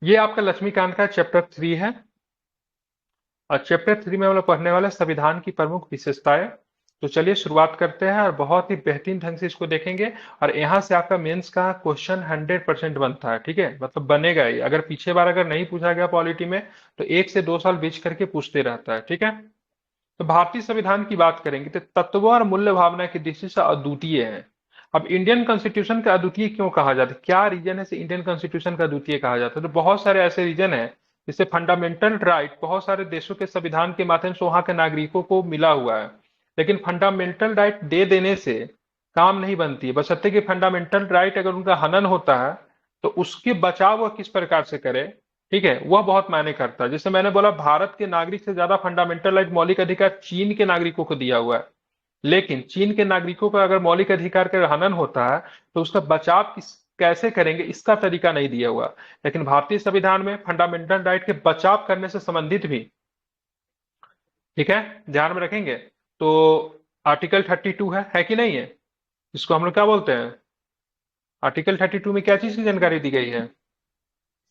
ये आपका लक्ष्मीकांत का चैप्टर 3 है। और चैप्टर 3 में हम लोग पढ़ने वाले हैं संविधान की प्रमुख विशेषताएं। तो चलिए शुरुआत करते हैं और बहुत ही बेहतरीन ढंग से इसको देखेंगे। और यहाँ से आपका मेंस का क्वेश्चन 100% बनता है, ठीक है, मतलब बनेगा ही। अगर पीछे बार अगर नहीं पूछा गया पॉलिटी में तो 1 से 2 साल बीच करके पूछते रहता है, ठीक है। तो भारतीय संविधान की बात करेंगे तो तत्वों और मूल्य भावना की दृष्टि से अद्वितीय है। अब इंडियन कॉन्स्टिट्यूशन का अद्वितीय क्यों कहा जाता है, क्या रीजन है से इंडियन कॉन्स्टिट्यूशन का अद्वितीय कहा जाता है? तो बहुत सारे ऐसे रीजन है, जैसे फंडामेंटल राइट बहुत सारे देशों के संविधान के माध्यम से वहां के नागरिकों को मिला हुआ है। लेकिन फंडामेंटल राइट दे देने से काम नहीं बनती है, बशर्ते कि फंडामेंटल राइट अगर उनका हनन होता है तो उसके बचाव वह किस प्रकार से करे, ठीक है, वह बहुत मायने करता है। जैसे मैंने बोला भारत के नागरिक से ज्यादा फंडामेंटल राइट मौलिक अधिकार चीन के नागरिकों को दिया हुआ है। लेकिन चीन के नागरिकों का अगर मौलिक अधिकार का हनन होता है तो उसका बचाव कैसे करेंगे इसका तरीका नहीं दिया हुआ। लेकिन भारतीय संविधान में फंडामेंटल राइट के बचाव करने से संबंधित भी, ठीक है, ध्यान में रखेंगे। तो आर्टिकल 32 है कि नहीं है? इसको हम लोग क्या बोलते हैं? आर्टिकल 32 में क्या चीज की जानकारी दी गई है?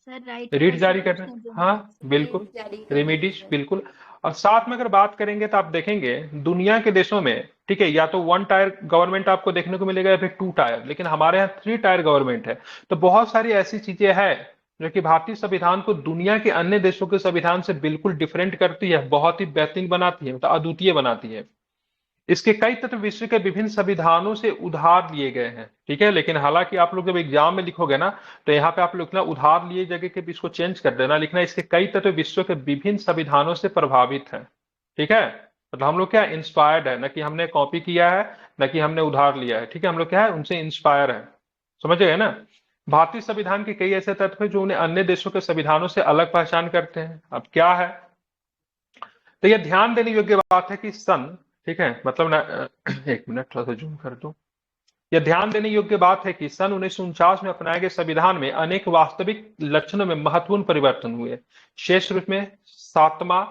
सर राइट टू रीट जारी करना, कॉन्स्टिट्यूशनल हाँ रेमेडीज। बिल्कुल, जारी करने की रेमिडीज है। बिल्कुल। और साथ में अगर बात करेंगे तो आप देखेंगे दुनिया के देशों में, ठीक है, या तो 1 टायर गवर्नमेंट आपको देखने को मिलेगा या फिर 2 टायर, लेकिन हमारे यहाँ 3 टायर गवर्नमेंट है। तो बहुत सारी ऐसी चीजें हैं जो कि भारतीय संविधान को दुनिया के अन्य देशों के संविधान से बिल्कुल डिफरेंट करती है, बहुत ही बेहतरीन बनाती है, मतलब अद्वितीय बनाती है। इसके कई तत्व विश्व के विभिन्न संविधानों से उधार लिए गए हैं, ठीक है। लेकिन हालांकि आप लोग जब एग्जाम में लिखोगे ना तो यहाँ पे आप लिखना उधार लिए जगह के इसको चेंज कर देना, लिखना इसके कई तत्व विश्व के विभिन्न संविधानों से प्रभावित हैं, ठीक है। मतलब हम लोग क्या इंस्पायर्ड है, न कि हमने कॉपी किया है, न कि हमने उधार लिया है, ठीक है, हम लोग क्या है उनसे इंस्पायर है। समझ गए ना? भारतीय संविधान के कई ऐसे तत्व हैं जो उन्हें अन्य देशों के संविधानों से अलग पहचान करते हैं। अब क्या है, तो यह ध्यान देने योग्य बात है कि सन, ठीक है, मतलब ना एक मिनट थोड़ा सा जूम कर दूं। यह ध्यान देने योग्य बात है कि सन 1949 में अपनाए गए संविधान में अनेक वास्तविक लक्षणों में महत्वपूर्ण परिवर्तन हुए। शेष रूप में 7वां,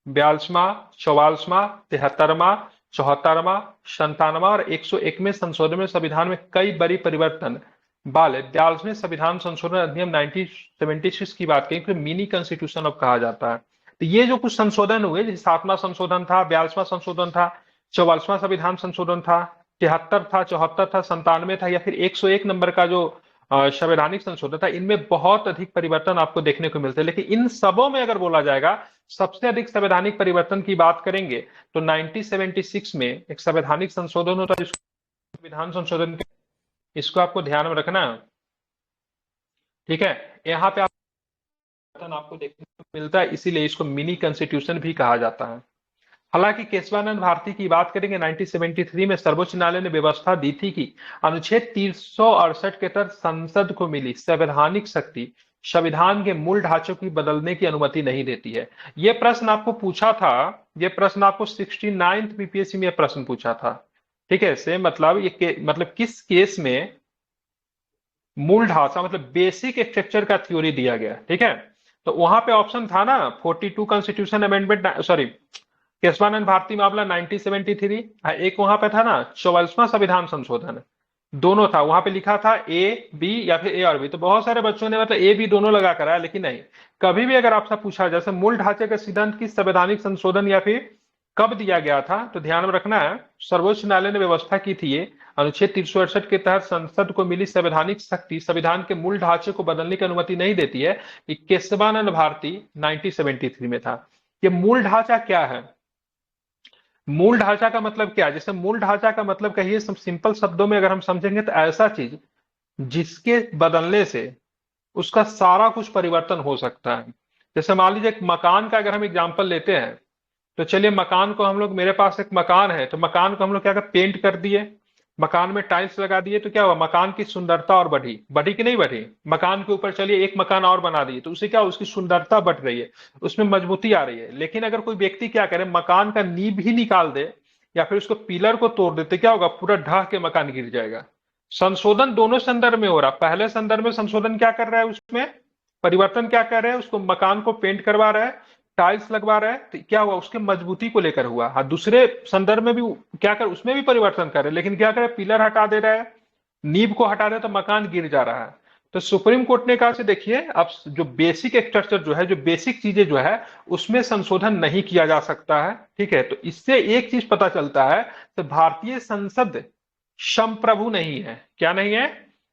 42वां, 44वां, 73वां, 74वां, 97वां और 101वें संशोधन में संविधान में कई बड़ी परिवर्तन वाले 42वें संविधान संशोधन अधिनियम 1976 की बात करें तो मिनी कॉन्स्टिट्यूशन अब कहा जाता है। तो ये जो कुछ संशोधन हुए, जैसे 7वां संशोधन था, 42वां संशोधन था, 44वां संविधान संशोधन था, 73 था, 74 था, 97 था, या फिर 101 नंबर का जो संवैधानिक संशोधन था, इनमें बहुत अधिक परिवर्तन आपको देखने को मिलते हैं। लेकिन इन सबों में अगर बोला जाएगा सबसे अधिक संवैधानिक परिवर्तन की बात करेंगे तो 1976 में एक संवैधानिक संशोधन होता है जिसको संविधान संशोधन, इसको आपको ध्यान में रखना है, ठीक है। यहाँ पे आपको देखने को मिलता है, इसीलिए इसको मिनी कॉन्स्टिट्यूशन भी कहा जाता है। हालांकि केशवानंद भारती की बात करेंगे 1973 में सर्वोच्च न्यायालय ने व्यवस्था दी थी कि अनुच्छेद 368 के तहत संसद को मिली संवैधानिक शक्ति संविधान के मूल ढांचों की बदलने की अनुमति नहीं देती है। यह प्रश्न आपको पूछा था, यह प्रश्न आपको 69th बीपीएससी में यह प्रश्न पूछा था, ठीक है। से मतलब मतलब किस केस में मूल ढांचा मतलब बेसिक स्ट्रक्चर का थ्योरी दिया गया, ठीक है। तो वहां पे ऑप्शन था ना 42 constitution amendment, sorry Keshavananda Bharati मामला 1973, एक वहां पे था ना 44वां संविधान संशोधन, दोनों था। वहां पे लिखा था ए बी या फिर ए और बी, तो बहुत सारे बच्चों ने मतलब ए बी दोनों लगा कर आया, लेकिन नहीं। कभी भी अगर आपसे पूछा जैसे मूल ढांचे का सिद्धांत की संवैधानिक संशोधन या फिर कब दिया गया था, तो ध्यान में रखना है सर्वोच्च न्यायालय ने व्यवस्था की थी ये अनुच्छेद 368 के तहत संसद को मिली संवैधानिक शक्ति संविधान के मूल ढांचे को बदलने की अनुमति नहीं देती है। ये केशवानंद भारती 1973 में था। ये मूल ढांचा क्या है? मूल ढांचा का मतलब क्या है? जैसे मूल ढांचा का मतलब कहिए सब सिंपल शब्दों में अगर हम समझेंगे तो ऐसा चीज जिसके बदलने से उसका सारा कुछ परिवर्तन हो सकता है। जैसे मान लीजिए एक मकान का अगर हम एग्जांपल लेते हैं, तो चलिए मकान को हम लोग, मेरे पास एक मकान है तो मकान को हम लोग क्या कर पेंट कर दिए, मकान में टाइल्स लगा दिए, तो क्या हुआ मकान की सुंदरता और बढ़ी, बढ़ी कि नहीं बढ़ी? मकान के ऊपर चलिए एक मकान और बना दिए तो उससे क्या उसकी सुंदरता बढ़ रही है, उसमें मजबूती आ रही है। लेकिन अगर कोई व्यक्ति क्या करे मकान का नींव ही निकाल दे या फिर उसको पिलर को तोड़ देते, क्या होगा पूरा ढह के मकान गिर जाएगा। संशोधन दोनों संदर्भ में हो रहा, पहले संदर्भ में संशोधन क्या कर रहा है, उसमें परिवर्तन क्या कर रहे हैं, उसको मकान को पेंट करवा रहा है, टाइल्स लगवा रहा है, तो क्या हुआ उसके मजबूती को लेकर हुआ। हाँ दूसरे संदर्भ में भी क्या कर उसमें भी परिवर्तन कर रहे हैं, लेकिन क्या करे पिलर हटा दे रहा है, नींव को हटा रहे तो मकान गिर जा रहा है। तो सुप्रीम कोर्ट ने कहा से देखिए, अब जो बेसिक स्ट्रक्चर जो है, जो बेसिक चीजें जो है, उसमें संशोधन नहीं किया जा सकता है। ठीक है, तो इससे एक चीज पता चलता है, तो भारतीय संसद संप्रभु नहीं है। क्या नहीं है?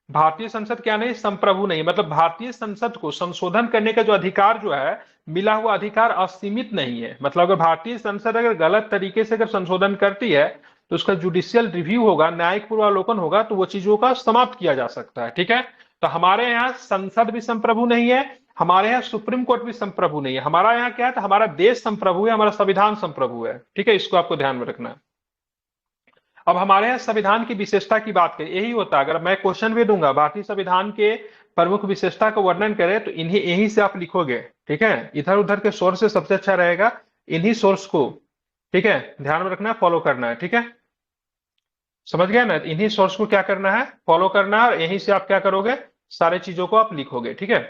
भारतीय संसद क्या नहीं, संप्रभु नहीं, मतलब भारतीय संसद को संशोधन करने का जो अधिकार जो है, मिला हुआ अधिकार असीमित नहीं है। मतलब अगर भारतीय संसद अगर गलत तरीके से अगर संशोधन करती है, तो उसका जुडिशियल रिव्यू होगा, न्यायिक पूर्वावलोकन होगा, तो वो चीजों का समाप्त किया जा सकता है। ठीक है, तो हमारे यहाँ संसद भी संप्रभु नहीं है, हमारे यहाँ सुप्रीम कोर्ट भी संप्रभु नहीं है। हमारा यहाँ क्या है, तो हमारा देश संप्रभु है, हमारा संविधान संप्रभु है। ठीक है, इसको आपको ध्यान में रखना है। अब हमारे यहाँ संविधान की विशेषता की बात करें, यही होता है, अगर मैं क्वेश्चन भी दूंगा भारतीय संविधान के प्रमुख विशेषता का वर्णन करें, तो इन्हीं यहीं से आप लिखोगे। ठीक है, इधर उधर के सोर्स से सबसे अच्छा रहेगा इन्हीं सोर्स को, ठीक है, ध्यान में रखना, फॉलो करना है। ठीक है, समझ गया ना? इन्हीं सोर्स को क्या करना है, फॉलो करना है, और यहीं से आप क्या करोगे, सारे चीजों को आप लिखोगे। ठीक है,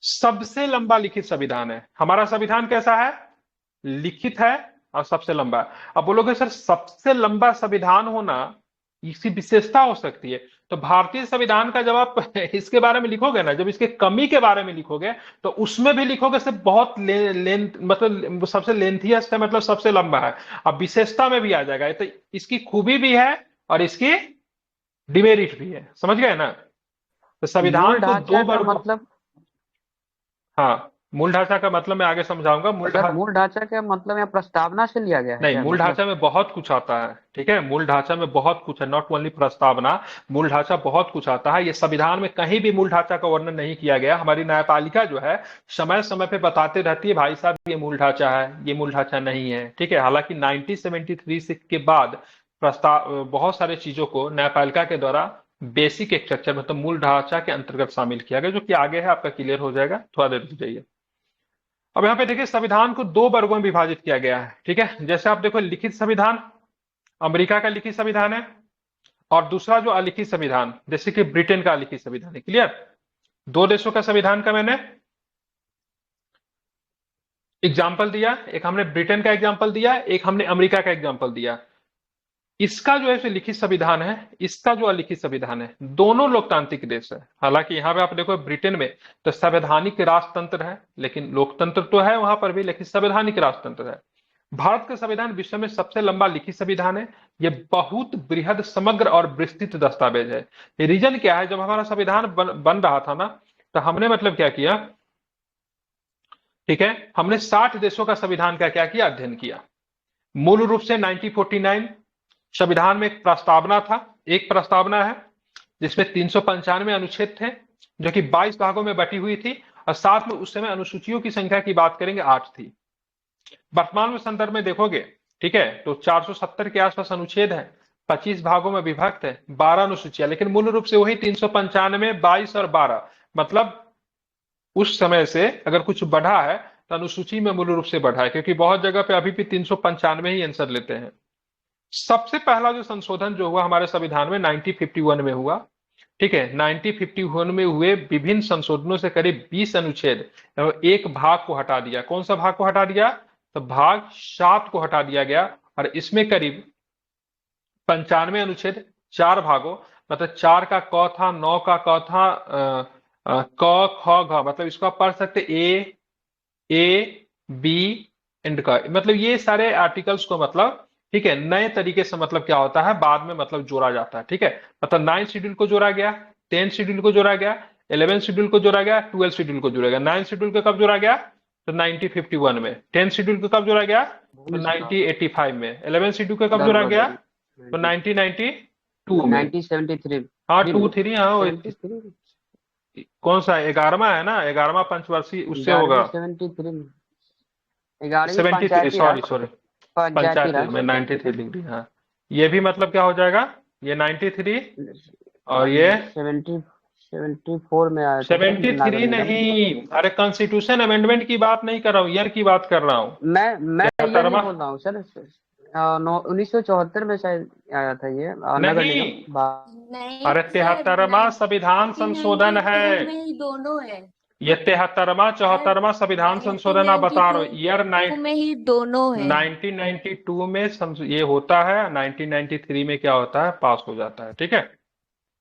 सबसे लंबा लिखित संविधान है हमारा संविधान। कैसा है? लिखित है और सबसे लंबा है। अब बोलोगे सर सबसे लंबा संविधान होना इसकी विशेषता हो सकती है, तो भारतीय संविधान का जब आप इसके बारे में लिखोगे ना, जब इसके कमी के बारे में लिखोगे, तो उसमें भी लिखोगे से बहुत लेंथ, मतलब सबसे लेंथियस्ट है, मतलब सबसे लंबा है। अब विशेषता में भी आ जाएगा, तो इसकी खूबी भी है और इसकी डिमेरिट भी है। समझ गए ना? तो मूल संविधान को ढांचा दो का वर्गों, मतलब, हाँ, मूल ढांचा का मतलब मैं आगे समझाऊंगा। सर मूल ढांचा का मतलब यहाँ प्रस्तावना से लिया गया है नहीं, क्या मूल मतलब? ढांचा में बहुत कुछ आता है। ठीक है, मूल ढांचा में बहुत कुछ है, नॉट ओनली प्रस्तावना, मूल ढांचा बहुत कुछ आता है। ये संविधान में कहीं भी मूल ढांचा का वर्णन नहीं किया गया। हमारी न्यायपालिका जो है समय समय पे बताते रहती है, भाई साहब ये मूल ढांचा है, ये मूल ढांचा नहीं है। ठीक है, हालांकि 1973 से के बाद प्रस्ताव बहुत सारे चीजों को न्यायपालिका के द्वारा बेसिक स्ट्रक्चर मतलब मूल ढांचा के अंतर्गत शामिल किया गया, जो कि आगे है आपका क्लियर हो जाएगा, थोड़ा देर रुक जाइए। अब यहाँ पे देखिए संविधान को दो वर्गों में विभाजित किया गया है। ठीक है, जैसे आप देखो लिखित संविधान, अमेरिका का लिखित संविधान है, और दूसरा जो अलिखित संविधान, जैसे कि ब्रिटेन का अलिखित संविधान है। क्लियर? दो देशों का संविधान का मैंने एग्जाम्पल दिया, एक हमने ब्रिटेन का एग्जाम्पल दिया, एक हमने अमेरिका का एग्जाम्पल दिया। इसका जो है जो लिखित संविधान है, इसका जो अलिखित संविधान है, दोनों लोकतांत्रिक देश है। हालांकि यहाँ पे आप देखो ब्रिटेन में तो संवैधानिक राजतंत्र है, लेकिन लोकतंत्र तो है वहां पर भी, लेकिन संवैधानिक राजतंत्र है। भारत का संविधान विश्व में सबसे लंबा लिखित संविधान है। ये बहुत बृहद, समग्र और विस्तृत दस्तावेज है। रीजन क्या है, जब हमारा संविधान बन रहा था ना, तो हमने मतलब क्या किया, ठीक है, हमने 60 देशों का संविधान का क्या किया, अध्ययन किया। मूल रूप से 1949 संविधान में एक प्रस्तावना था, एक प्रस्तावना है जिसमें 395 अनुच्छेद थे, जो कि 22 भागों में बटी हुई थी, और साथ में उस समय अनुसूचियों की संख्या की बात करेंगे 8 थी। वर्तमान में संदर्भ में देखोगे, ठीक है, तो 470 के आसपास अनुच्छेद है, 25 भागों में विभक्त है, 12 अनुसूचियां, लेकिन मूल रूप से वही 395, 22 और 12। मतलब उस समय से अगर कुछ बढ़ा है तो अनुसूची में मूल रूप से बढ़ा है, क्योंकि बहुत जगह पे अभी भी 395 ही आंसर लेते हैं। सबसे पहला जो संशोधन जो हुआ हमारे संविधान में 1951 में हुआ। ठीक है, 1951 में हुए विभिन्न संशोधनों से करीब 20 अनुच्छेद एवं एक भाग को हटा दिया। कौन सा भाग को हटा दिया? तो भाग 7 को हटा दिया गया, और इसमें करीब 95 अनुच्छेद 4 भागों, मतलब 4 का क था, 9 का क था, क ख घ, मतलब इसको आप पढ़ सकते ए बी एंड का, मतलब ये सारे आर्टिकल्स को मतलब, ठीक है, नए तरीके से मतलब क्या होता है, बाद में मतलब जोड़ा जाता है। ठीक है, मतलब 9 शेड्यूल को जोड़ा गया, 10 शेड्यूल को जोड़ा गया, 11 शेड्यूल को जोड़ा गया, 12 शेड्यूल को जोड़ा गया। 9 शेड्यूल को कब जोड़ा गया? तो 1951 में। 10 शेड्यूल को कब जोड़ा गया? तो 1985 में। 11 शेड्यूल को कब जोड़ा गया? तो 1992 में। 1973। हाँ 2 3, हाँ कौन सा 11वां है ना, 11वां पंचवर्षीय उससे होगा। 73 में 11वीं 73, पंचायती सॉरी राज, सॉरी, पंचायती पंचायती राज। में 93 लिख दी। हाँ, ये भी मतलब क्या हो जाएगा, ये 93 और ये 74 में आया था सर, 73 नागर निगम। नहीं, अरे कॉन्स्टिट्यूशन अमेंडमेंट की बात नहीं कर रहा हूँ, ईयर की बात कर रहा हूँ। मैं ये नहीं 73वां बोल रहा हूँ सर, 1974 में शायद आया था ये नगर नहीं, निगम नहीं अरे सर, 73वां संविधान संशोधन है 1992 में ही दोनों है ये। 73वां सर, 74वां संविधान संशोधन आप बता रहे हो, ईयर 1992 में ही दोनों है। 1992 में ये होता है, 1993 में क्या होता है, पास हो जाता है। ठीक है,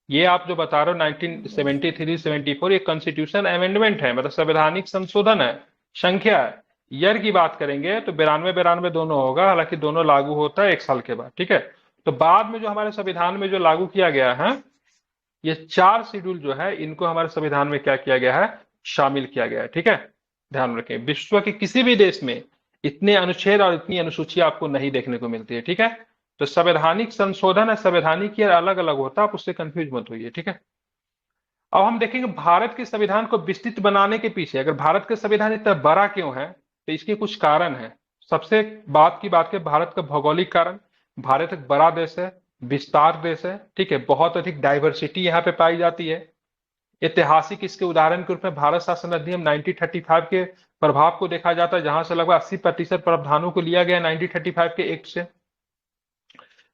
ये आप जो बता रहे हो 1973-74, ये कॉन्स्टिट्यूशन अमेंडमेंट है, मतलब संवैधानिक संशोधन है, संख्या है। ईयर की बात करेंगे तो 92-92 दोनों होगा, हालांकि दोनों लागू होता है 1 साल के बाद, ठीक है। तो बाद में जो हमारे संविधान में जो लागू किया गया है, ये 4 शेड्यूल जो है, इनको हमारे संविधान में क्या किया गया है, शामिल किया गया है, ठीक है। ध्यान रखें, विश्व के किसी भी देश में इतने अनुच्छेद और इतनी अनुसूची आपको नहीं देखने को मिलती है, ठीक है। तो संवैधानिक संशोधन है, संवैधानिक ईयर अलग अलग होता है, आप उससे कंफ्यूज मत होइए, ठीक है। अब हम देखेंगे भारत के संविधान को विस्तृत बनाने के पीछे, अगर भारत का संविधान इतना बड़ा क्यों है, तो इसके कुछ कारण है। सबसे बात की बात है भारत का भौगोलिक कारण। भारत एक बड़ा देश है, विस्तार देश है, ठीक है, बहुत अधिक डाइवर्सिटी यहाँ पे पाई जाती है। ऐतिहासिक इसके उदाहरण के रूप में भारत शासन अधिनियम 1935 के प्रभाव को देखा जाता है, जहां से लगभग 80% प्रावधानों को लिया गया 1935 के एक्ट से।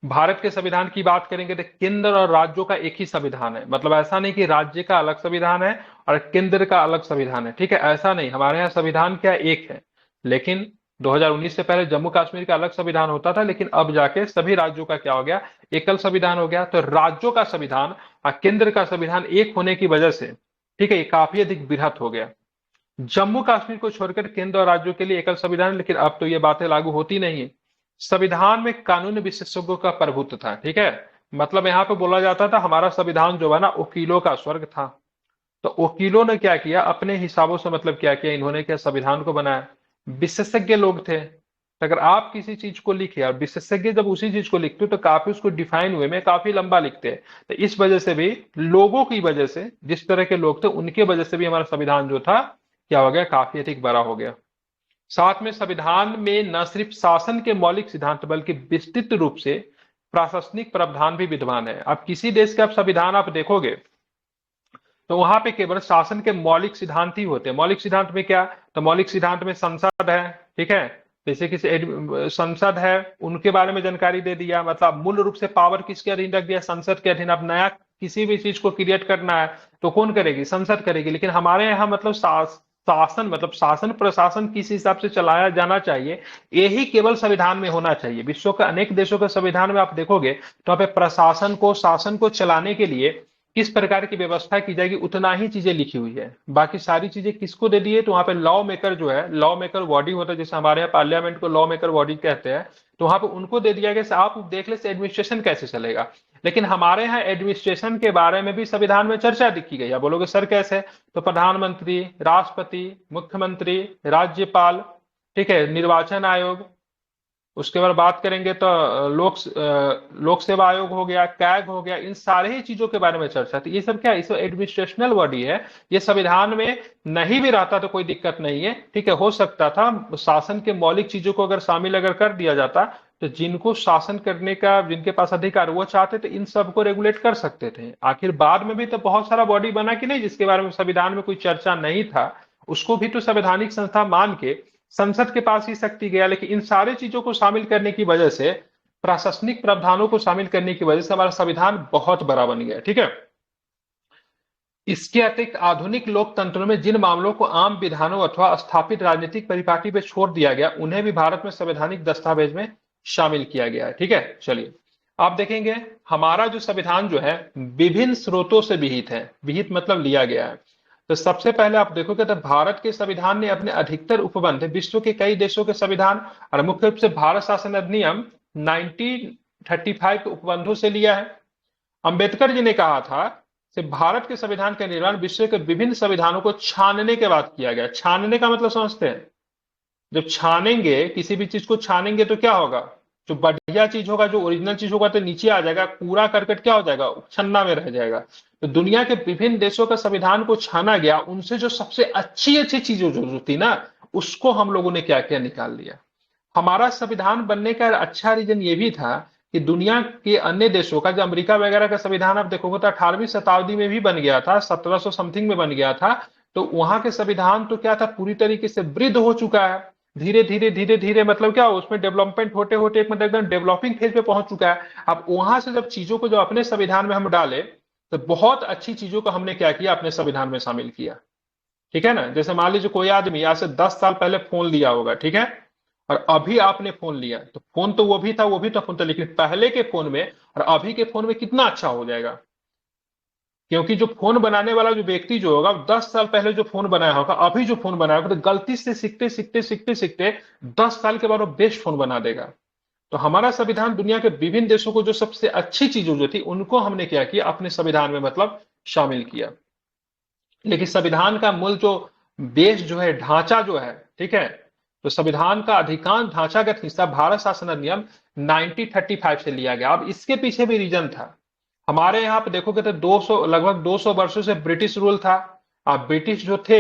भारत के संविधान की बात करेंगे तो केंद्र और राज्यों का एक ही संविधान है, मतलब ऐसा नहीं कि राज्य का अलग संविधान है और केंद्र का अलग संविधान है, ठीक है, ऐसा नहीं। हमारे यहाँ संविधान क्या एक है, लेकिन 2019 से पहले जम्मू कश्मीर का अलग संविधान होता था, लेकिन अब जाके सभी राज्यों का क्या हो गया, एकल संविधान हो गया। तो राज्यों का संविधान और केंद्र का संविधान एक होने की वजह से, ठीक है, ये काफी अधिक बृहत हो गया। जम्मू कश्मीर को छोड़कर केंद्र और राज्यों के लिए एकल संविधान है, लेकिन अब तो ये बातें लागू होती नहीं है। संविधान में कानून विशेषज्ञों का प्रभुत्व था, ठीक है, मतलब यहाँ पे बोला जाता था हमारा संविधान जो है ना वकीलों का स्वर्ग था। तो वकीलों ने क्या किया, अपने हिसाबों से मतलब क्या किया, इन्होंने क्या संविधान को बनाया। विशेषज्ञ लोग थे, तो अगर आप किसी चीज को लिखे और विशेषज्ञ जब उसी चीज को लिखते हो तो काफी उसको डिफाइन हुए में काफी लंबा लिखते हैं। तो इस वजह से भी, लोगों की वजह से, जिस तरह के लोग थे उनके वजह से भी हमारा संविधान जो था क्या हो गया, काफी अधिक बड़ा हो गया। साथ में संविधान में न सिर्फ शासन के मौलिक सिद्धांत बल्कि विस्तृत रूप से प्रशासनिक प्रावधान भी विद्यमान है। अब किसी देश का आप संविधान आप देखोगे तो वहां पे केवल शासन के मौलिक सिद्धांत ही होते हैं। मौलिक सिद्धांत में क्या, तो मौलिक सिद्धांत में संसद है, ठीक है, जैसे किसी संसद है उनके बारे में जानकारी दे दिया, मतलब मूल रूप से पावर किसके अधीन रख दिया, संसद के अधीन। अब नया किसी भी चीज को क्रिएट करना है तो कौन करेगी, संसद करेगी। लेकिन हमारे यहाँ मतलब शासन, मतलब शासन प्रशासन किस हिसाब से चलाया जाना चाहिए, यही केवल संविधान में होना चाहिए। विश्व के अनेक देशों के संविधान में आप देखोगे तो वहां पे प्रशासन को, शासन को चलाने के लिए किस प्रकार की व्यवस्था की जाएगी उतना ही चीजें लिखी हुई है, बाकी सारी चीजें किसको दे दी है, तो वहां पे लॉ मेकर जो है, लॉ मेकर बॉडी होता है, जैसे हमारे यहाँ पार्लियामेंट को लॉ मेकर बॉडी कहते हैं, तो वहां पे उनको दे दिया गया आप देख ले एडमिनिस्ट्रेशन कैसे चलेगा। लेकिन हमारे यहाँ एडमिनिस्ट्रेशन के बारे में भी संविधान में चर्चा लिखी गई है। बोलोगे सर कैसे, तो प्रधानमंत्री, राष्ट्रपति, मुख्यमंत्री, राज्यपाल, ठीक है, निर्वाचन आयोग, उसके बाद बात करेंगे तो लोक सेवा आयोग हो गया, कैग हो गया, इन सारे ही चीजों के बारे में चर्चा थी। ये सब क्या है, इस एडमिनिस्ट्रेशनल बॉडी है। ये संविधान में नहीं भी रहता तो कोई दिक्कत नहीं है, ठीक है, हो सकता था शासन के मौलिक चीजों को अगर शामिल अगर कर दिया जाता तो जिनको शासन करने का, जिनके पास अधिकार वो चाहते थे इन सबको रेगुलेट कर सकते थे। आखिर बाद में भी तो बहुत सारा बॉडी बना कि नहीं जिसके बारे में संविधान में कोई चर्चा नहीं था, उसको भी तो संवैधानिक संस्था मान के संसद के पास ही शक्ति गया। लेकिन इन सारे चीजों को शामिल करने की वजह से, प्रशासनिक प्रावधानों को शामिल करने की वजह से हमारा संविधान बहुत बड़ा बन गया, ठीक है। इसके अतिरिक्त आधुनिक लोकतंत्रों में जिन मामलों को आम विधानों अथवा स्थापित राजनीतिक परिपाटी पे छोड़ दिया गया उन्हें भी भारत में संवैधानिक दस्तावेज में शामिल किया गया है, ठीक है। चलिए आप देखेंगे हमारा जो संविधान जो है विभिन्न स्रोतों से विहित है, विहित मतलब लिया गया है। तो सबसे पहले आप देखोगे तो भारत के संविधान ने अपने अधिकतर उपबंध विश्व के कई देशों के संविधान और मुख्य रूप से भारत शासन अधिनियम 1935 के उपबंधों से लिया है। अंबेडकर जी ने कहा था कि भारत के संविधान का निर्माण विश्व के विभिन्न संविधानों को छानने के बाद किया गया। छानने का मतलब समझते हैं, जब छानेंगे किसी भी चीज को छानेंगे तो क्या होगा, जो बढ़िया चीज होगा, जो ओरिजिनल चीज होगा तो नीचे आ जाएगा, कूड़ा करकट क्या हो जाएगा, छन्ना में रह जाएगा। तो दुनिया के विभिन्न देशों का संविधान को छाना गया, उनसे जो सबसे अच्छी अच्छी चीजें जो थी ना उसको हम लोगों ने क्या किया, निकाल लिया। हमारा संविधान बनने का अच्छा रीजन ये भी था कि दुनिया के अन्य देशों का, जो अमेरिका वगैरह का संविधान आप देखोगे तो 18वीं शताब्दी में भी बन गया था, 1700 समथिंग में बन गया था। तो वहां के संविधान तो क्या था, पूरी तरीके से वृद्ध हो चुका है, धीरे धीरे धीरे धीरे, मतलब क्या उसमें डेवलपमेंट होते होते एक मतलब एकदम डेवलपिंग फेज पे पहुंच चुका है। अब वहां से जब चीजों को जो अपने संविधान में हम डाले तो बहुत अच्छी चीजों को हमने क्या किया, अपने संविधान में शामिल किया, ठीक है ना। जैसे मान लीजिए कोई आदमी आज से 10 साल पहले फोन लिया होगा, ठीक है, और अभी आपने फोन लिया, तो फोन तो वो भी था, वो भी तो फोन था, लेकिन पहले के फोन में और अभी के फोन में कितना अच्छा हो जाएगा। क्योंकि जो फोन बनाने वाला जो व्यक्ति जो होगा 10 साल पहले जो फोन बनाया होगा, अभी जो फोन बनाया होगा, तो गलती से सीखते सीखते सीखते सीखते 10 साल के बाद वो बेस्ट फोन बना देगा। तो हमारा संविधान दुनिया के विभिन्न देशों को जो सबसे अच्छी चीजों जो थी उनको हमने क्या किया, अपने संविधान में मतलब शामिल किया। लेकिन संविधान का मूल जो बेस जो है, ढांचा जो है, ठीक है, तो संविधान का अधिकांश ढांचागत हिस्सा भारत शासन अधिनियम 1935 से लिया गया। अब इसके पीछे भी रीजन था। हमारे यहाँ पे देखोगे तो 200 लगभग 200 वर्षों से ब्रिटिश रूल था। अब ब्रिटिश जो थे,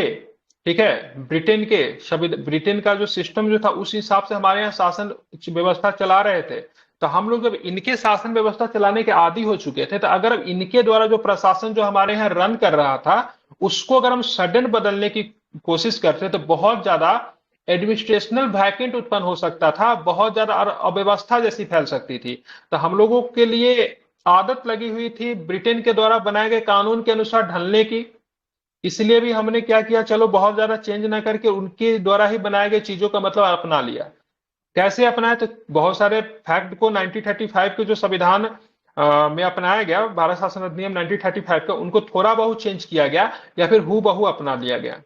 ठीक है, ब्रिटेन का जो सिस्टम जो था उस हिसाब से हमारे यहाँ शासन व्यवस्था चला रहे थे। तो हम लोग जब इनके शासन व्यवस्था चलाने के आदी हो चुके थे, तो अगर अब इनके द्वारा जो प्रशासन जो हमारे यहाँ रन कर रहा था उसको अगर हम सडन बदलने की कोशिश करते तो बहुत ज्यादा एडमिनिस्ट्रेशनल वैकेंट उत्पन्न हो सकता था, बहुत ज्यादा अव्यवस्था जैसी फैल सकती थी। तो हम लोगों के लिए आदत लगी हुई थी ब्रिटेन के द्वारा बनाए गए कानून के अनुसार ढलने की। इसलिए भी हमने क्या किया, चलो बहुत ज्यादा चेंज ना करके उनके द्वारा ही बनाए गए चीजों का मतलब अपना लिया। कैसे अपनाया, तो बहुत सारे फैक्ट को 1935 के जो संविधान में अपनाया गया, भारत शासन अधिनियम 1935 का, उनको थोड़ा बहुत चेंज किया गया या फिर हु बहू अपना लिया गया।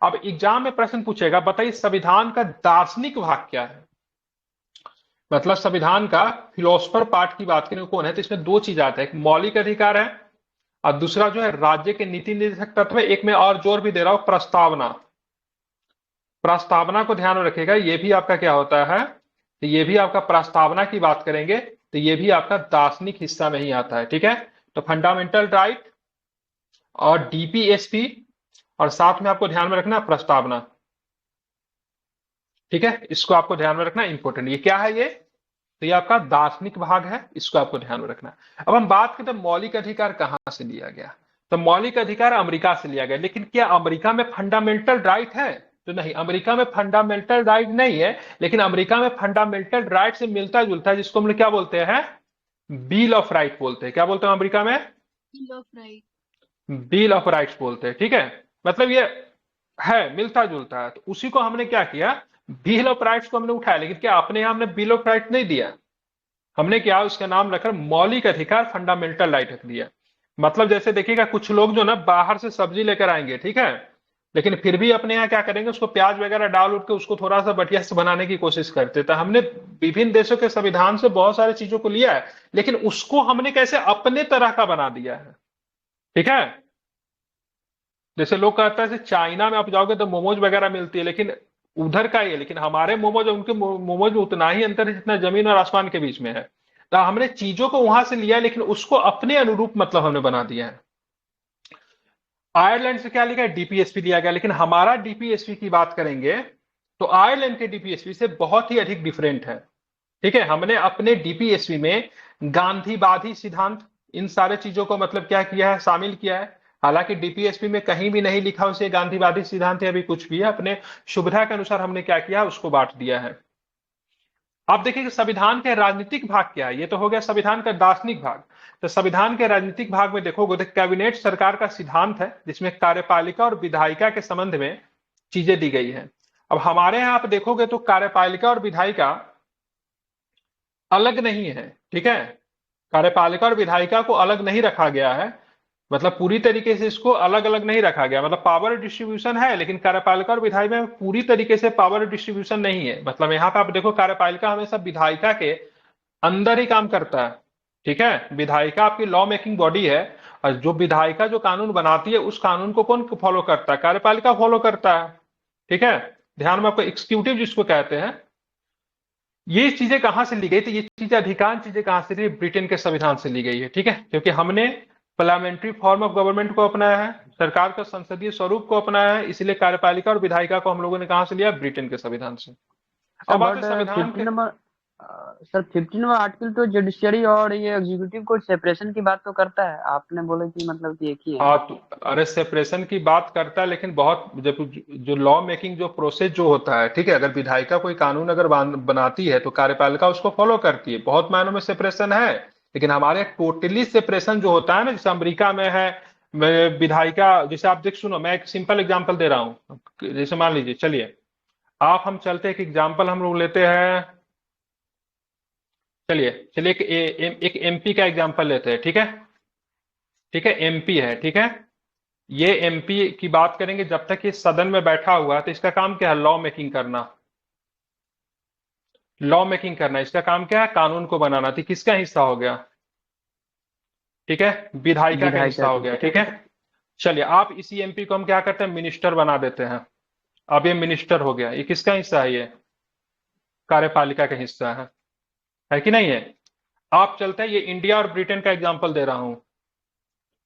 अब एग्जाम में प्रश्न पूछेगा, बताइए संविधान का दार्शनिक भाग क्या है। मतलब संविधान का फिलोसफर पार्ट की बात करें कौन है, तो इसमें दो चीज आते हैं, एक मौलिक अधिकार है और दूसरा जो है राज्य के नीति निर्देशक तत्व है। एक में और जोर भी दे रहा हूं, प्रस्तावना। प्रस्तावना को ध्यान में रखिएगा, ये भी आपका क्या होता है, तो ये भी आपका प्रस्तावना की बात करेंगे तो ये भी आपका दार्शनिक हिस्सा में ही आता है, ठीक है। तो फंडामेंटल राइट और डीपीएसपी और साथ में आपको ध्यान में रखना प्रस्तावना, ठीक है, इसको आपको ध्यान में रखना इंपॉर्टेंट। ये क्या है, ये तो ये आपका दार्शनिक भाग है, इसको आपको ध्यान में रखना। अब हम बात करते हैं मौलिक अधिकार कहां से लिया गया। तो मौलिक अधिकार अमेरिका से लिया गया, लेकिन क्या अमेरिका में फंडामेंटल राइट है, तो नहीं, अमेरिका में फंडामेंटल राइट नहीं है। लेकिन अमेरिका में फंडामेंटल राइट से मिलता जुलता है, जिसको हम लोग क्या बोलते हैं, बिल ऑफ राइट बोलते हैं। क्या बोलते हैं अमेरिका में, bill of right. Bill of rights बोलते हैं, ठीक है। मतलब ये है, मिलता जुलता है। तो उसी को हमने क्या किया, बिल ऑफ राइट्स को हमने उठाया, लेकिन क्या अपने यहां हमने बिल ऑफ राइट नहीं दिया, हमने क्या उसका नाम रखकर मौलिक अधिकार फंडामेंटल राइट रख दिया। मतलब जैसे देखिएगा कुछ लोग जो ना बाहर से सब्जी लेकर आएंगे, ठीक है, लेकिन फिर भी अपने यहाँ क्या करेंगे, उसको प्याज वगैरह डाल उठ के उसको थोड़ा सा बढ़िया से बनाने की कोशिश करते थे। हमने विभिन्न देशों के संविधान से बहुत सारी चीजों को लिया है, लेकिन उसको हमने कैसे अपने तरह का बना दिया है, ठीक है। जैसे लोग कहते हैं चाइना में आप जाओगे तो मोमोज वगैरह मिलती है, लेकिन उधर का ही है, लेकिन हमारे मोमोज और उनके मोमोज में उतना ही अंतर है जितना जमीन और आसमान के बीच में है। तो हमने चीजों को वहां से लिया, लेकिन उसको अपने अनुरूप मतलब हमने बना दिया है। आयरलैंड से क्या लिया, डीपीएसपी लिया गया, लेकिन हमारा डीपीएसपी की बात करेंगे तो आयरलैंड के डीपीएसपी से बहुत ही अधिक डिफरेंट है, ठीक है। हमने अपने डीपीएसपी में गांधीवादी सिद्धांत, इन सारे चीजों को मतलब क्या किया है, शामिल किया है। हालांकि डीपीएसपी में कहीं भी नहीं लिखा उसे गांधीवादी सिद्धांत है, अभी कुछ भी है, अपने सुविधा के अनुसार हमने क्या किया, उसको बांट दिया है। आप देखिए कि संविधान के राजनीतिक भाग क्या है, ये तो हो गया संविधान का दार्शनिक भाग। तो संविधान के राजनीतिक भाग में देखोगे तो कैबिनेट सरकार का सिद्धांत है, जिसमें कार्यपालिका और विधायिका के संबंध में चीजें दी गई है। अब हमारे यहाँ आप देखोगे तो कार्यपालिका और विधायिका अलग नहीं है, ठीक है। कार्यपालिका और विधायिका को अलग नहीं रखा गया है, मतलब पूरी तरीके से इसको अलग अलग नहीं रखा गया। मतलब पावर डिस्ट्रीब्यूशन है, लेकिन कार्यपालिका और विधायिका में पूरी तरीके से पावर डिस्ट्रीब्यूशन नहीं है। मतलब यहाँ पे आप देखो कार्यपालिका हमेशा विधायिका के अंदर ही काम करता है, ठीक है। विधायिका आपकी लॉ मेकिंग बॉडी है, और जो विधायिका जो कानून बनाती है उस कानून को कौन फॉलो करता है, कार्यपालिका फॉलो करता है, ठीक है। ध्यान में आपको एग्जीक्यूटिव जिसको कहते हैं। ये चीजें कहां से ली गई, तो ये चीजें अधिकांश चीजें कहां से ली, ब्रिटेन के संविधान से ली गई है, ठीक है। क्योंकि हमने पार्लियामेंट्री फॉर्म ऑफ गवर्नमेंट को अपनाया है, सरकार का संसदीय स्वरूप को अपनाया है, इसलिए कार्यपालिका और विधायिका को हम लोगों ने कहां से लिया, ब्रिटेन के संविधान से। सर अब आते बट हैं संविधान के, 15 नंबर, सर 15 नंबर आर्टिकल तो जुडिशरी और ये एग्जीक्यूटिव को सेपरेशन की बात तो करता है, आपने बोला कि मतलब कि एक ही है। हाँ तो अरे सेपरेशन की बात करता है, लेकिन बहुत जब जो लॉ मेकिंग जो प्रोसेस जो होता है, ठीक है, अगर विधायिका कोई कानून अगर बनाती है तो कार्यपालिका उसको फॉलो करती है, बहुत मायनों में सेपरेशन है। लेकिन हमारे टोटली सेपरेशन जो होता है ना, जैसे अमेरिका में है, विधायिका, जैसे आप देख सुनो, मैं एक सिंपल एग्जांपल दे रहा हूँ। जैसे मान लीजिए, चलिए आप हम चलते एक एग्जांपल हम लोग लेते हैं, चलिए चलिए एक एमपी का एग्जांपल लेते हैं, ठीक है। ठीक है, एमपी है, ठीक है। ये एमपी की बात करेंगे, जब तक ये सदन में बैठा हुआ है तो इसका काम क्या है? लॉ मेकिंग करना। लॉ मेकिंग करना इसका काम क्या है? कानून को बनाना। तो किसका हिस्सा हो गया? ठीक है, विधायिका का हिस्सा विधायिका हो की। गया, ठीक है। चलिए, आप इसी एमपी को हम क्या करते हैं? मिनिस्टर बना देते हैं। अब ये मिनिस्टर हो गया, ये किसका हिस्सा है? ये कार्यपालिका का हिस्सा है कि नहीं है? आप चलते हैं, ये इंडिया और ब्रिटेन का एग्जाम्पल दे रहा हूं।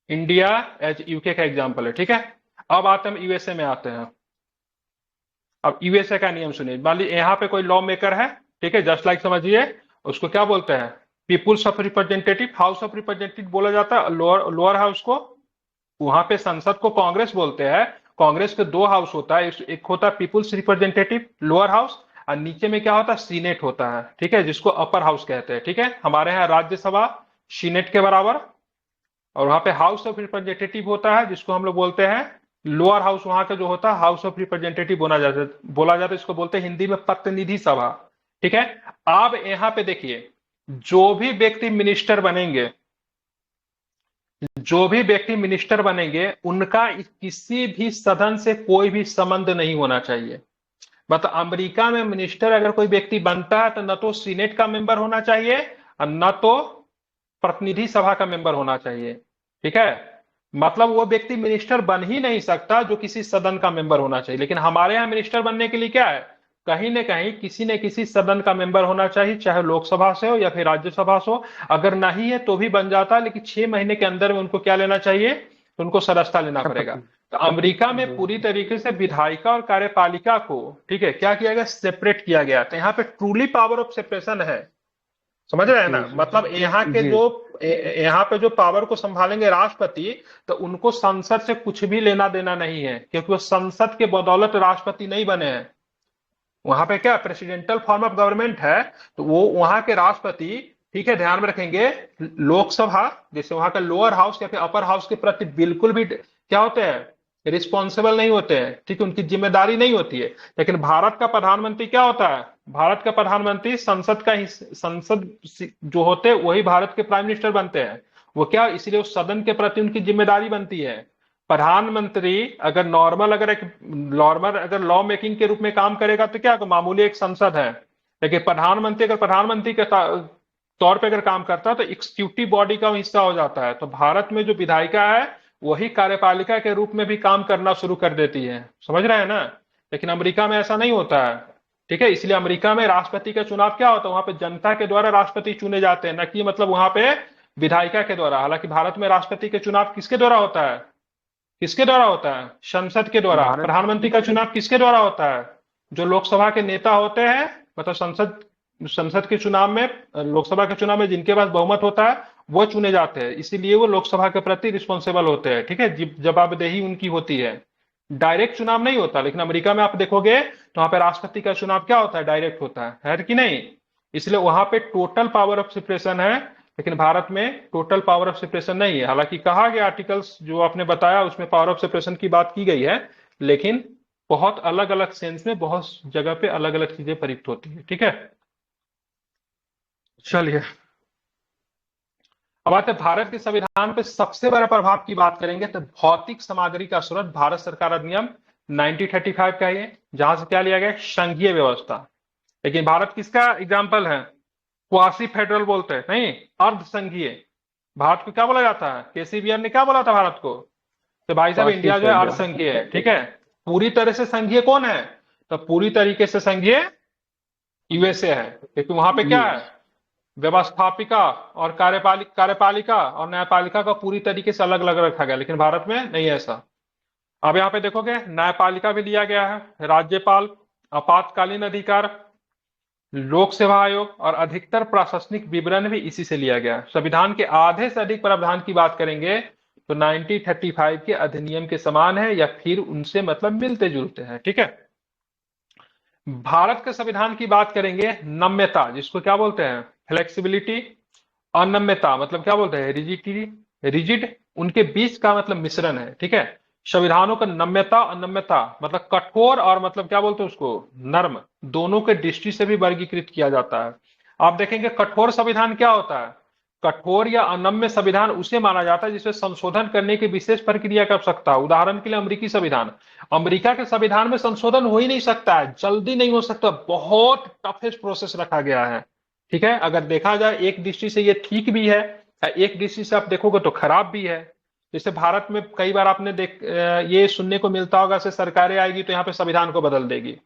इंडिया एज यूके का एग्जाम्पल है, ठीक है। अब आते हैं यूएसए में आते हैं। अब यूएसए का नियम सुनिए। मान लीजिए यहाँ पे कोई लॉ मेकर है, ठीक है, जस्ट लाइक समझिए, उसको क्या बोलते हैं? Peoples of representative, house of representative बोला जाता है। लोअर लोअर हाउस को, वहां पे संसद को कांग्रेस बोलते हैं। कांग्रेस के दो हाउस होता है, एक होता है पीपुल्स रिप्रेजेंटेटिव लोअर हाउस, और नीचे में क्या होता है? सीनेट होता है, ठीक है, जिसको अपर हाउस कहते हैं, ठीक है। हमारे यहाँ राज्यसभा सीनेट के बराबर, और वहां पे हाउस ऑफ रिप्रेजेंटेटिव होता है, जिसको हम लोग बोलते हैं लोअर हाउस। वहां का जो होता है हाउस ऑफ रिप्रेजेंटेटिव बोला जाता है, इसको बोलते हैं हिंदी में प्रतिनिधि सभा, ठीक है। अब यहाँ पे देखिए, जो भी व्यक्ति मिनिस्टर बनेंगे, जो भी व्यक्ति मिनिस्टर बनेंगे, उनका किसी भी सदन से कोई भी संबंध नहीं होना चाहिए। मतलब अमेरिका में मिनिस्टर अगर कोई व्यक्ति बनता है तो न तो सीनेट का मेंबर होना चाहिए और न तो प्रतिनिधि सभा का मेंबर होना चाहिए, ठीक है। मतलब वो व्यक्ति मिनिस्टर बन ही नहीं सकता जो किसी सदन का मेंबर होना चाहिए। लेकिन हमारे यहाँ मिनिस्टर बनने के लिए क्या है? कहीं न कहीं किसी न किसी सदन का मेंबर होना चाहिए, चाहे लोकसभा से हो या फिर राज्यसभा से हो। अगर नहीं है तो भी बन जाता है, लेकिन 6 महीने के अंदर में उनको क्या लेना चाहिए? तो उनको सदस्यता लेना पड़ेगा। शपथ। तो अमेरिका में जी। पूरी तरीके से विधायिका और कार्यपालिका को, ठीक है, क्या किया गया? सेपरेट किया गया। तो यहाँ पे ट्रूली पावर ऑफ सेपरेशन है। समझ रहे हैं जी ना? जी मतलब यहाँ के जी। जो यहाँ पे जो पावर को संभालेंगे राष्ट्रपति, तो उनको संसद से कुछ भी लेना देना नहीं है, क्योंकि वो संसद के बदौलत राष्ट्रपति नहीं बने हैं। वहां पे क्या प्रेसिडेंटल फॉर्म ऑफ गवर्नमेंट है, तो वो वहां के राष्ट्रपति, ठीक है, ध्यान में रखेंगे, लोकसभा जैसे वहां का लोअर हाउस या फिर अपर हाउस के प्रति बिल्कुल भी क्या होते हैं? रिस्पॉन्सिबल नहीं होते हैं, ठीक है, उनकी जिम्मेदारी नहीं होती है। लेकिन भारत का प्रधानमंत्री क्या होता है? भारत का प्रधानमंत्री संसद का संसद जो होते हैं वही भारत के प्राइम मिनिस्टर बनते हैं। वो क्या, इसलिए उस सदन के प्रति उनकी जिम्मेदारी बनती है। प्रधानमंत्री अगर नॉर्मल अगर लॉ मेकिंग के रूप में काम करेगा तो क्या, तो मामूली एक संसद है। लेकिन प्रधानमंत्री अगर प्रधानमंत्री के तौर पे अगर काम करता है तो एग्जीक्यूटिव बॉडी का हिस्सा हो जाता है। तो भारत में जो विधायिका है वही कार्यपालिका के रूप में भी काम करना शुरू कर देती है। समझ रहे हैं ना? लेकिन अमेरिका में ऐसा नहीं होता है, ठीक है। इसलिए अमेरिका में राष्ट्रपति का चुनाव क्या होता है? वहां पे जनता के द्वारा राष्ट्रपति चुने जाते हैं, न कि मतलब वहां पे विधायिका के द्वारा। हालांकि भारत में राष्ट्रपति के चुनाव किसके द्वारा होता है? किसके द्वारा होता है? संसद के द्वारा। भारत। प्रधानमंत्री का चुनाव किसके द्वारा होता है? जो लोकसभा के नेता होते हैं, मतलब संसद संसद के चुनाव में, लोकसभा के चुनाव में जिनके पास बहुमत होता है वो चुने जाते हैं। इसीलिए वो लोकसभा के प्रति रिस्पॉन्सिबल होते हैं, ठीक है, जवाबदेही उनकी होती है। डायरेक्ट चुनाव नहीं होता। लेकिन अमेरिका में आप देखोगे तो वहां पे राष्ट्रपति का चुनाव क्या होता है? डायरेक्ट होता है कि नहीं? इसलिए वहां पे टोटल पावर ऑफ सेपरेशन है, लेकिन भारत में टोटल पावर ऑफ सेपरेशन नहीं है। हालांकि कहा गया आर्टिकल्स जो आपने बताया उसमें पावर ऑफ सेपरेशन की बात की गई है, लेकिन बहुत अलग अलग सेंस में बहुत जगह पे अलग अलग चीजें प्रयुक्त होती है, ठीक है। चलिए, अब आते हैं भारत के संविधान पे सबसे बड़ा प्रभाव की बात करेंगे तो भौतिक सामग्री का स्रोत भारत सरकार अधिनियम 1935 का है, जहां से क्या लिया गया? संघीय व्यवस्था। लेकिन भारत किसका एग्जाम्पल है? क्वासी फेडरल बोलते हैं, नहीं, अर्ध संघीय। भारत को क्या बोला जाता है? केसी बियर ने क्या बोला था भारत को? तो भाई साहब, क्वासी इंडिया जो है अर्ध फेडरल। संघीय है, ठीक है। पूरी तरह से संघीय कौन है? तो पूरी तरीके से संघीय यूएसए है, क्योंकि वहां पे क्या ये। है? व्यवस्थापिका और कार्यपालिका और न्यायपालिका का पूरी तरीके से अलग अलग रखा गया। लेकिन भारत में नहीं है ऐसा। अब यहाँ पे देखोगे न्यायपालिका भी लिया गया है, राज्यपाल, आपातकालीन अधिकार, लोक सेवा आयोग और अधिकतर प्रशासनिक विवरण भी इसी से लिया गया है। संविधान के आधे से अधिक प्रावधान की बात करेंगे तो 1935 के अधिनियम के समान है या फिर उनसे मतलब मिलते जुलते हैं, ठीक है। भारत के संविधान की बात करेंगे, नम्यता जिसको क्या बोलते हैं? फ्लेक्सिबिलिटी। अनम्यता मतलब क्या बोलते हैं? रिजिडिटी, रिजिड, उनके बीच का मतलब मिश्रण है, ठीक है। संविधानों का नम्यता अनम्यता मतलब कठोर और मतलब क्या बोलते हैं उसको? नर्म, दोनों के दृष्टि से भी वर्गीकृत किया जाता है। आप देखेंगे कठोर संविधान क्या होता है? कठोर या अनम्य संविधान उसे माना जाता है जिसमें संशोधन करने की विशेष प्रक्रिया की आवश्यकता है। उदाहरण के लिए अमेरिकी संविधान, अमेरिका के संविधान में संशोधन हो ही नहीं सकता है, जल्दी नहीं हो सकता, बहुत टफेस्ट प्रोसेस रखा गया है। ठीक है, अगर देखा जाए एक दृष्टि से ये ठीक भी है, एक दृष्टि से आप देखोगे तो खराब भी है। जैसे भारत में कई बार आपने ये सुनने को मिलता होगा से सरकारें आएगी तो यहाँ पे संविधान को बदल देगी।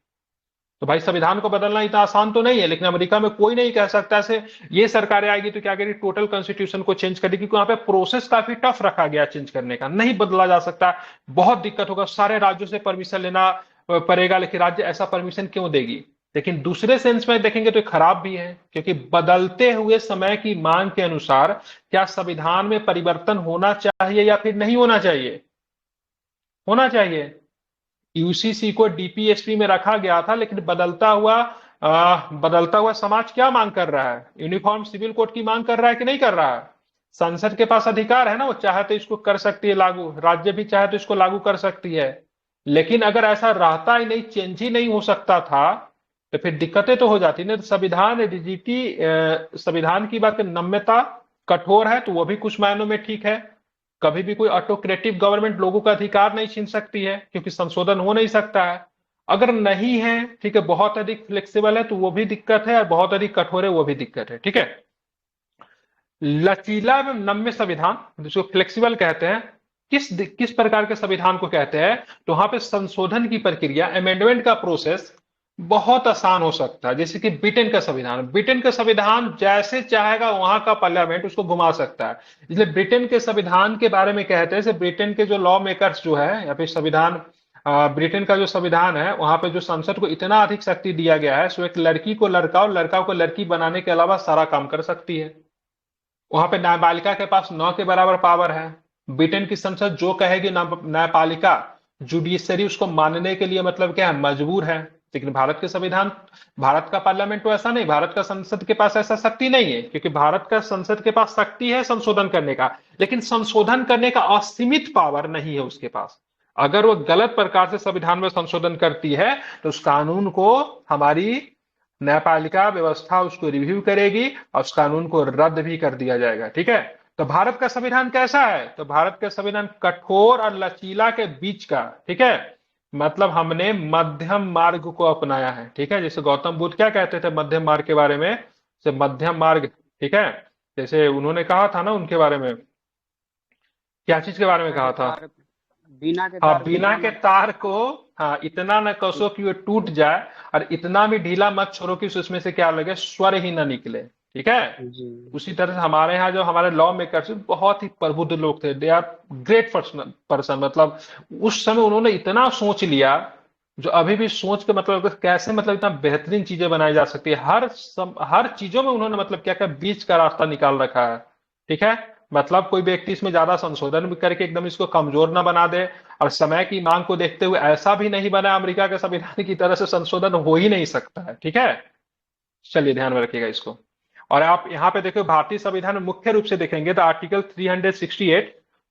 तो भाई संविधान को बदलना इतना आसान तो नहीं है, लेकिन अमेरिका में कोई नहीं कह सकता ऐसे ये सरकारें आएगी तो क्या करेगी, टोटल कॉन्स्टिट्यूशन को चेंज करेगी, क्योंकि वहां पे प्रोसेस काफी टफ रखा गया चेंज करने का, नहीं बदला जा सकता, बहुत दिक्कत होगा, सारे राज्यों से परमिशन लेना पड़ेगा, लेकिन राज्य ऐसा परमिशन क्यों देगी। लेकिन दूसरे सेंस में देखेंगे तो खराब भी है, क्योंकि बदलते हुए समय की मांग के अनुसार क्या संविधान में परिवर्तन होना चाहिए या फिर नहीं होना चाहिए, होना चाहिए। यूसीसी को डीपीएसपी में रखा गया था, लेकिन बदलता हुआ समाज क्या मांग कर रहा है, यूनिफॉर्म सिविल कोड की मांग कर रहा है कि नहीं कर रहा है। संसद के पास अधिकार है ना, वो चाहे तो इसको कर सकती है लागू, राज्य भी चाहे तो इसको लागू कर सकती है। लेकिन अगर ऐसा रहता ही नहीं, चेंज ही नहीं हो सकता था, तो फिर दिक्कतें तो हो जाती ना। संविधान रिजिडिटी, संविधान की बात नम्यता, कठोर है तो वो भी कुछ मायनों में ठीक है। कभी भी कोई ऑटोक्रेटिव गवर्नमेंट लोगों का अधिकार नहीं छीन सकती है, क्योंकि संशोधन हो नहीं सकता है। अगर नहीं है, ठीक है, बहुत अधिक फ्लेक्सिबल है तो वो भी दिक्कत है, और बहुत अधिक कठोर है वो भी दिक्कत है। ठीक है, लचीला एवं नम्य संविधान जिसको फ्लेक्सिबल कहते हैं, किस प्रकार के संविधान को कहते हैं, तो वहां पे संशोधन की प्रक्रिया, अमेंडमेंट का प्रोसेस बहुत आसान हो सकता है। जैसे कि ब्रिटेन का संविधान, ब्रिटेन का संविधान जैसे चाहेगा वहां का पार्लियामेंट उसको घुमा सकता है। इसलिए ब्रिटेन के संविधान के बारे में कहते हैं, जैसे ब्रिटेन के जो लॉ मेकर्स जो है, या फिर संविधान, ब्रिटेन का जो संविधान है वहां पे जो संसद को इतना अधिक शक्ति दिया गया है, सो एक लड़की को लड़का और लड़का को लड़की बनाने के अलावा सारा काम कर सकती है। वहां पे न्यायपालिका के पास 9 के बराबर पावर है। ब्रिटेन की संसद जो कहेगी, न्यायपालिका, जुडिशरी उसको मानने के लिए मतलब क्या है, मजबूर है। लेकिन भारत के संविधान, भारत का पार्लियामेंट तो ऐसा नहीं, भारत का संसद के पास ऐसा शक्ति नहीं है, क्योंकि भारत का संसद के पास शक्ति है संशोधन करने का, लेकिन संशोधन करने का असीमित पावर नहीं है उसके पास। अगर वो गलत प्रकार से संविधान में संशोधन करती है तो उस कानून को हमारी न्यायपालिका व्यवस्था उसको रिव्यू करेगी और उस कानून को रद्द भी कर दिया जाएगा। ठीक है, तो भारत का संविधान कैसा है, तो भारत का संविधान कठोर और लचीला के बीच का। ठीक है, मतलब हमने मध्यम मार्ग को अपनाया है। ठीक है, जैसे गौतम बुद्ध क्या कहते थे मध्यम मार्ग के बारे में, से मध्यम मार्ग। ठीक है, जैसे उन्होंने कहा था ना उनके बारे में, क्या चीज के बारे में कहा था, बिना के हाँ, तार को बिना के तार को, हाँ, इतना न कसो कि वो टूट जाए, और इतना भी ढीला मत छोड़ो कि उसमें से क्या लगे, स्वर ही ना निकले। ठीक है, जी। उसी तरह से हमारे यहाँ जो हमारे लॉ मेकर्स बहुत ही प्रबुद्ध लोग थे, दे आर ग्रेट पर्सन, मतलब उस समय उन्होंने इतना सोच लिया, जो अभी भी सोच के मतलब कैसे मतलब इतना बेहतरीन चीजें बनाई जा सकती है, हर चीजों में उन्होंने मतलब क्या क्या बीच का रास्ता निकाल रखा है। ठीक है, मतलब कोई व्यक्ति इसमें ज्यादा संशोधन भी करके एकदम इसको कमजोर ना बना दे, और समय की मांग को देखते हुए ऐसा भी नहीं बना अमेरिका के संविधान की तरह से संशोधन हो ही नहीं सकता है। ठीक है, चलिए ध्यान में रखिएगा इसको। और आप यहाँ पे देखो भारतीय संविधान में मुख्य रूप से देखेंगे तो आर्टिकल 368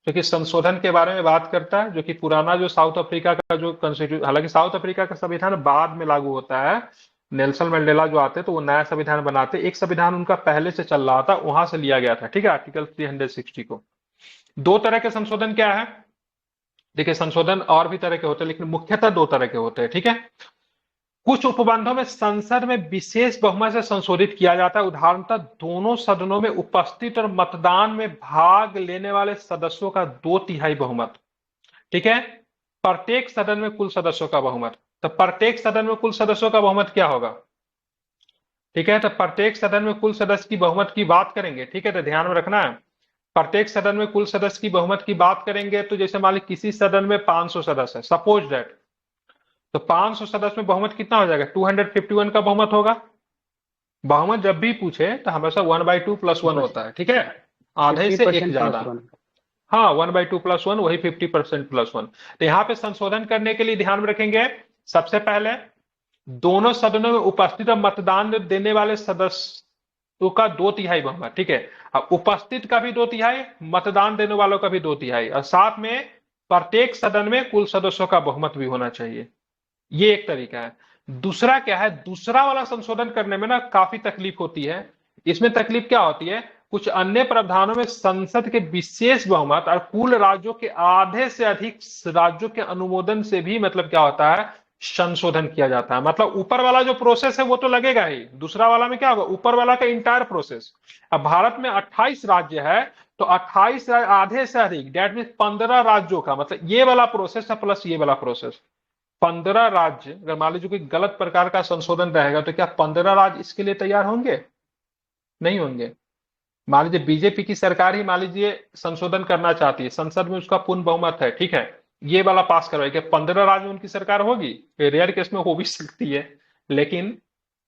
जो कि संशोधन के बारे में बात करता है, जो कि पुराना जो साउथ अफ्रीका का जो कॉन्स्टिट्यूशन, हालांकि साउथ अफ्रीका का संविधान बाद में लागू होता है, नेल्सन मंडेला जो आते तो वो नया संविधान बनाते, एक संविधान उनका पहले से चल रहा था वहां से लिया गया था। ठीक है, आर्टिकल 360 को। दो तरह के संशोधन क्या है, देखिए संशोधन और भी तरह के होते हैं, लेकिन मुख्यतः दो तरह के होते हैं। ठीक है, कुछ उपबंधों में संसद में विशेष बहुमत से संशोधित किया जाता है, उदाहरणतः दोनों सदनों में उपस्थित और मतदान में भाग लेने वाले सदस्यों का 2/3 बहुमत। ठीक है, प्रत्येक सदन में कुल सदस्यों का बहुमत, तो प्रत्येक सदन में कुल सदस्यों का बहुमत क्या होगा। ठीक है, तो प्रत्येक सदन में कुल सदस्य की बहुमत की बात करेंगे। ठीक है, तो ध्यान में रखना है, प्रत्येक सदन में कुल सदस्य की बहुमत की बात करेंगे, तो जैसे मान ली किसी सदन में 500 सदस्य है, सपोज दैट, तो 500 सदस्य में बहुमत कितना हो जाएगा, 251 का बहुमत होगा। बहुमत जब भी पूछे तो हमेशा 1/2 + 1 होता है। ठीक है, आधे से एक ज्यादा, हाँ, 1/2 + 1 वही 50% + 1। तो यहाँ पे संशोधन करने के लिए ध्यान में रखेंगे, सबसे पहले दोनों सदनों में उपस्थित और मतदान देने वाले सदस्यों का 2/3 बहुमत। ठीक है, अब उपस्थित का भी 2/3, मतदान देने वालों का भी 2/3, और साथ में प्रत्येक सदन में कुल सदस्यों का बहुमत भी होना चाहिए। ये एक तरीका है। दूसरा क्या है, दूसरा वाला संशोधन करने में ना काफी तकलीफ होती है। इसमें तकलीफ क्या होती है, कुछ अन्य प्रावधानों में संसद के विशेष बहुमत और कुल राज्यों के आधे से अधिक राज्यों के अनुमोदन से भी मतलब क्या होता है, संशोधन किया जाता है। मतलब ऊपर वाला जो प्रोसेस है वो तो लगेगा ही, दूसरा वाला में क्या होगा, ऊपर वाला का इंटायर प्रोसेस। अब भारत में 28 राज्य है, तो 28 आधे से अधिक, डेट मीन 15 राज्यों का मतलब ये वाला प्रोसेस है प्लस ये वाला प्रोसेस। 15 राज्य, अगर मान लीजिए कोई गलत प्रकार का संशोधन रहेगा तो क्या 15 राज्य इसके लिए तैयार होंगे? नहीं होंगे। मान लीजिए बीजेपी की सरकार ही मान लीजिए संशोधन करना चाहती है, संसद में उसका पूर्ण बहुमत है, ठीक है, ये वाला पास करवाएगी, 15 राज्य में उनकी सरकार होगी? रेयर केस में हो भी सकती है, लेकिन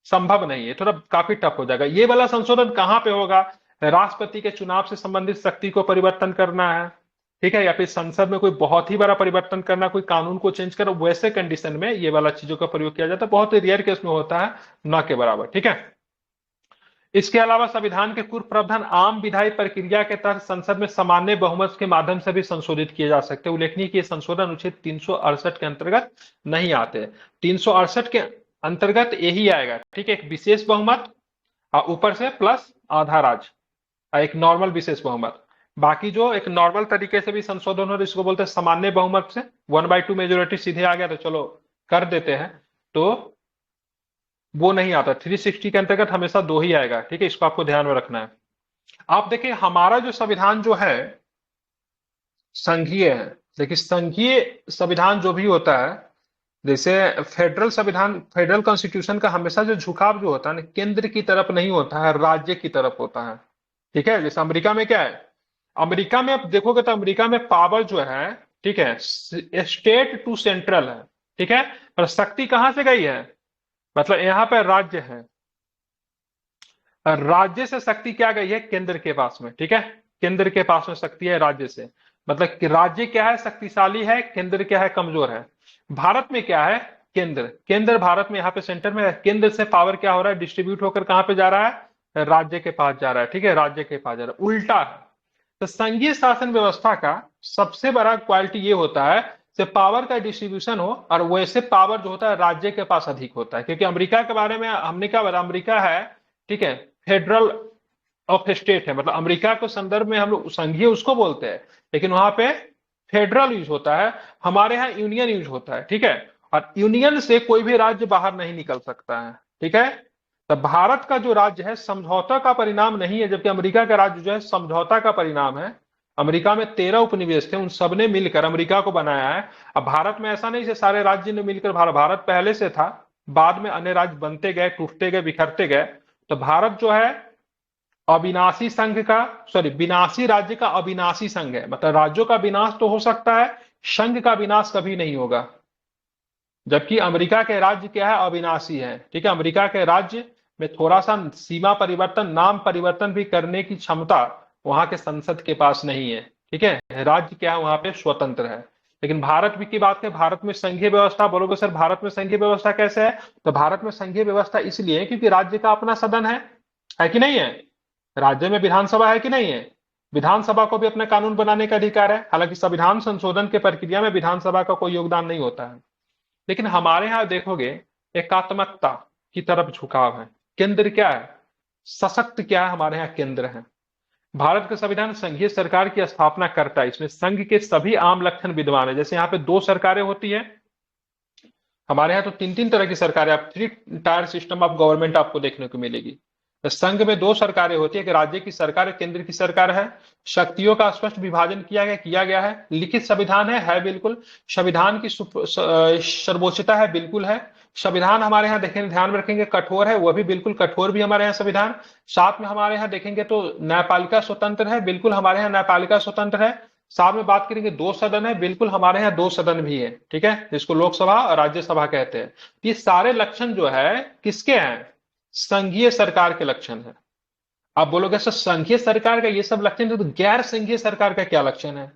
संभव नहीं है, थोड़ा काफी टफ हो जाएगा। ये वाला संशोधन कहां पे होगा? राष्ट्रपति के चुनाव से संबंधित शक्ति को परिवर्तन करना है, ठीक है, या फिर संसद में कोई बहुत ही बड़ा परिवर्तन करना, कोई कानून को चेंज करना, वैसे कंडीशन में ये वाला चीजों का प्रयोग किया जाता है, बहुत ही रेयर केस में होता है, न के बराबर, ठीक है। इसके अलावा संविधान के कुछ प्रावधान आम विधायी प्रक्रिया के तहत संसद में सामान्य बहुमत के माध्यम से भी संशोधित किए जा सकते हैं। उल्लेखनीय कि ये संशोधन अनुच्छेद 368 के अंतर्गत नहीं आते। 368 के अंतर्गत यही आएगा, ठीक है, एक विशेष बहुमत और ऊपर से प्लस आधा राज्य, एक नॉर्मल विशेष बहुमत। बाकी जो एक नॉर्मल तरीके से भी संशोधन हो, इसको बोलते हैं सामान्य बहुमत से 1/2 मेजोरिटी सीधे आ गया तो चलो कर देते हैं, तो वो नहीं आता। 360 के अंतर्गत हमेशा 2 ही आएगा, ठीक है, इसको आपको ध्यान में रखना है। आप देखिए हमारा जो संविधान जो है संघीय है। देखिए संघीय संविधान जो भी होता है, जैसे फेडरल संविधान, फेडरल कॉन्स्टिट्यूशन का हमेशा जो झुकाव जो होता है ना, केंद्र की तरफ नहीं होता है, राज्य की तरफ होता है, ठीक है। जैसे अमेरिका में क्या है, अमेरिका में आप देखोगे तो अमेरिका में पावर जो है, ठीक है, स्टेट टू सेंट्रल है, ठीक है, पर शक्ति कहां से गई है, मतलब यहां पर राज्य है, राज्य से शक्ति क्या गई है, केंद्र के पास में, ठीक है, केंद्र के पास में शक्ति है राज्य से। मतलब कि राज्य क्या है, शक्तिशाली है, केंद्र क्या है, कमजोर है। भारत में क्या है, केंद्र, केंद्र भारत में यहाँ पे सेंटर में है, केंद्र से पावर क्या हो रहा है, डिस्ट्रीब्यूट होकर कहां पे जा रहा है, राज्य के पास जा रहा है, ठीक है, राज्य के पास जा रहा है, उल्टा है। तो संघीय शासन व्यवस्था का सबसे बड़ा क्वालिटी ये होता है से पावर का डिस्ट्रीब्यूशन हो, और वैसे पावर जो होता है राज्य के पास अधिक होता है। क्योंकि अमेरिका के बारे में हमने क्या बताया, अमेरिका है, ठीक है, फेडरल ऑफ स्टेट है, मतलब अमेरिका के संदर्भ में हम लोग संघीय उसको बोलते हैं, लेकिन वहां पे फेडरल यूज होता है, हमारे यहाँ यूनियन यूज होता है, ठीक है, और यूनियन से कोई भी राज्य बाहर नहीं निकल सकता है, ठीक है। तो भारत का जो राज्य है समझौता का परिणाम नहीं है, जबकि अमेरिका का राज्य जो है समझौता का परिणाम है। अमेरिका में 13 उपनिवेश थे, उन सबने मिलकर अमेरिका को बनाया है। अब भारत में ऐसा नहीं से सारे राज्य ने मिलकर, भारत पहले से था, बाद में अन्य राज्य बनते गए, टूटते गए, बिखरते गए। तो भारत जो है अविनाशी संघ का, सॉरी, विनाशी राज्य का अविनाशी संघ है, मतलब राज्यों का विनाश तो हो सकता है, संघ का विनाश कभी नहीं होगा। जबकि अमेरिका के राज्य क्या है, अविनाशी है, ठीक है। अमेरिका के राज्य में थोड़ा सा सीमा परिवर्तन, नाम परिवर्तन भी करने की क्षमता वहां के संसद के पास नहीं है, ठीक है, राज्य क्या है वहां पे स्वतंत्र है। लेकिन भारत भी की बात करें, भारत में संघीय व्यवस्था, बोलोगे सर भारत में संघीय व्यवस्था कैसे है, तो भारत में संघीय व्यवस्था इसलिए है क्योंकि राज्य का अपना सदन है कि नहीं है, राज्य में विधानसभा है कि नहीं है, विधानसभा को भी अपने कानून बनाने का अधिकार है। हालांकि संविधान संशोधन के प्रक्रिया में विधानसभा का कोई योगदान नहीं होता है, लेकिन हमारे यहां देखोगे एकात्मकता की तरफ झुकाव है। केंद्र क्या है, सशक्त क्या है, हमारे यहाँ केंद्र है। भारत का संविधान संघीय सरकार की स्थापना करता है, इसमें संघ के सभी आम लक्षण विद्यमान है। जैसे यहाँ पे 2 सरकारें होती है, हमारे यहाँ तो 3 तरह की सरकारें, आप 3 टायर सिस्टम ऑफ गवर्नमेंट आपको देखने को मिलेगी। तो संघ में 2 सरकारें होती है, कि राज्य की सरकार है, केंद्र की सरकार है। शक्तियों का स्पष्ट विभाजन किया गया है। लिखित संविधान है बिल्कुल। संविधान की सर्वोच्चता है, बिल्कुल है। संविधान हमारे यहाँ देखेंगे, ध्यान में रखेंगे, कठोर है, वह भी बिल्कुल कठोर भी हमारे यहाँ संविधान। साथ में हमारे यहाँ देखेंगे तो न्यायपालिका स्वतंत्र है, बिल्कुल हमारे यहाँ न्यायपालिका स्वतंत्र है। साथ में बात करेंगे 2 सदन है, बिल्कुल हमारे यहाँ 2 सदन भी है, ठीक है, जिसको लोकसभा और राज्यसभा कहते हैं। ये सारे लक्षण जो है किसके हैं, संघीय सरकार के लक्षण है। आप बोलोगे सर संघीय सरकार का ये सब लक्षण है, तो गैर संघीय सरकार का क्या लक्षण है।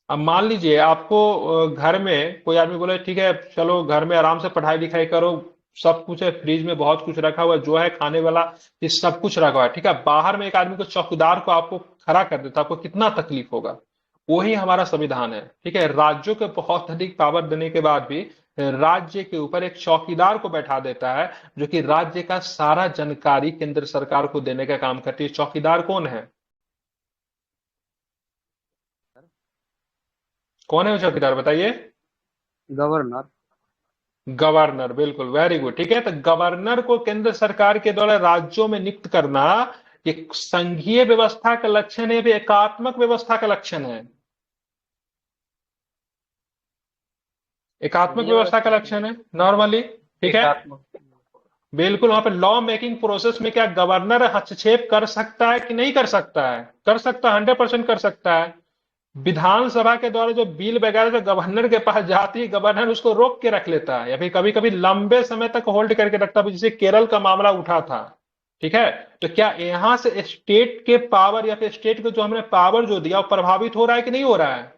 अब मान लीजिए आपको घर में कोई आदमी बोले ठीक है चलो घर में आराम से पढ़ाई लिखाई करो, सब कुछ है, फ्रिज में बहुत कुछ रखा हुआ है, जो है खाने वाला ये सब कुछ रखा हुआ है, ठीक है। बाहर में एक आदमी को, चौकीदार को आपको खड़ा कर देता, आपको कितना तकलीफ होगा। वही हमारा संविधान है, ठीक है। राज्यों के बहुत अधिक पावर देने के बाद भी राज्य के ऊपर एक चौकीदार को बैठा देता है, जो कि राज्य का सारा जानकारी केंद्र सरकार को देने का काम करती है। चौकीदार कौन है, कौन है वो चौकीदार बताइए? गवर्नर। गवर्नर, बिल्कुल, वेरी गुड। ठीक है, तो गवर्नर को केंद्र सरकार के द्वारा राज्यों में नियुक्त करना ये संघीय व्यवस्था का लक्षण है, भी एकात्मक व्यवस्था का लक्षण है। एकात्मक संघीय व्यवस्था का व्यवस्था लक्षण है नॉर्मली। ठीक है, एकात्मक। बिल्कुल। वहां पे लॉ मेकिंग प्रोसेस में क्या गवर्नर हस्तक्षेप कर सकता है कि नहीं कर सकता है? कर सकता है, 100% कर सकता है। विधानसभा के द्वारा जो बिल वगैरह जो गवर्नर के पास जाती है, गवर्नर उसको रोक के रख लेता है, या फिर कभी कभी लंबे समय तक होल्ड करके रखता है, जैसे केरल का मामला उठा था। ठीक है, तो क्या यहां से स्टेट के पावर या फिर स्टेट को जो हमने पावर जो दिया वो प्रभावित हो रहा है कि नहीं हो रहा है?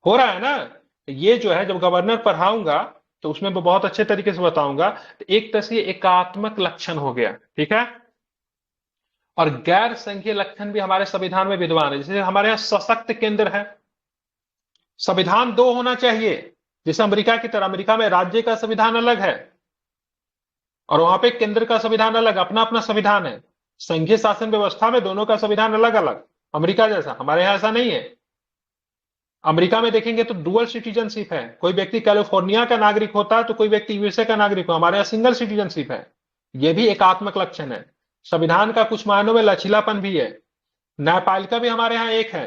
हो रहा है ना। ये जो है, जब गवर्नर पढ़ाऊंगा तो उसमें मैं बहुत अच्छे तरीके से बताऊंगा। तो एक तरह से ये एकात्मक लक्षण हो गया। ठीक है, और गैर संघीय लक्षण भी हमारे संविधान में विद्यमान है। जैसे हमारे यहाँ सशक्त केंद्र है, संविधान दो होना चाहिए, जैसे अमेरिका की तरह। अमेरिका में राज्य का संविधान अलग है और वहां पे केंद्र का संविधान अलग, अपना अपना संविधान है। संघीय शासन व्यवस्था में दोनों का संविधान अलग अलग, अमेरिका जैसा। हमारे यहाँ ऐसा नहीं है। अमेरिका में देखेंगे तो डुअल सिटीजनशिप है, कोई व्यक्ति कैलिफोर्निया का नागरिक होता है तो कोई व्यक्ति यूएसए का नागरिक हो। हमारे यहाँ सिंगल सिटीजनशिप है। यह भी एकात्मक लक्षण है। संविधान का कुछ मायनों में लचीलापन भी है। न्यायपालिका भी हमारे यहाँ एक है।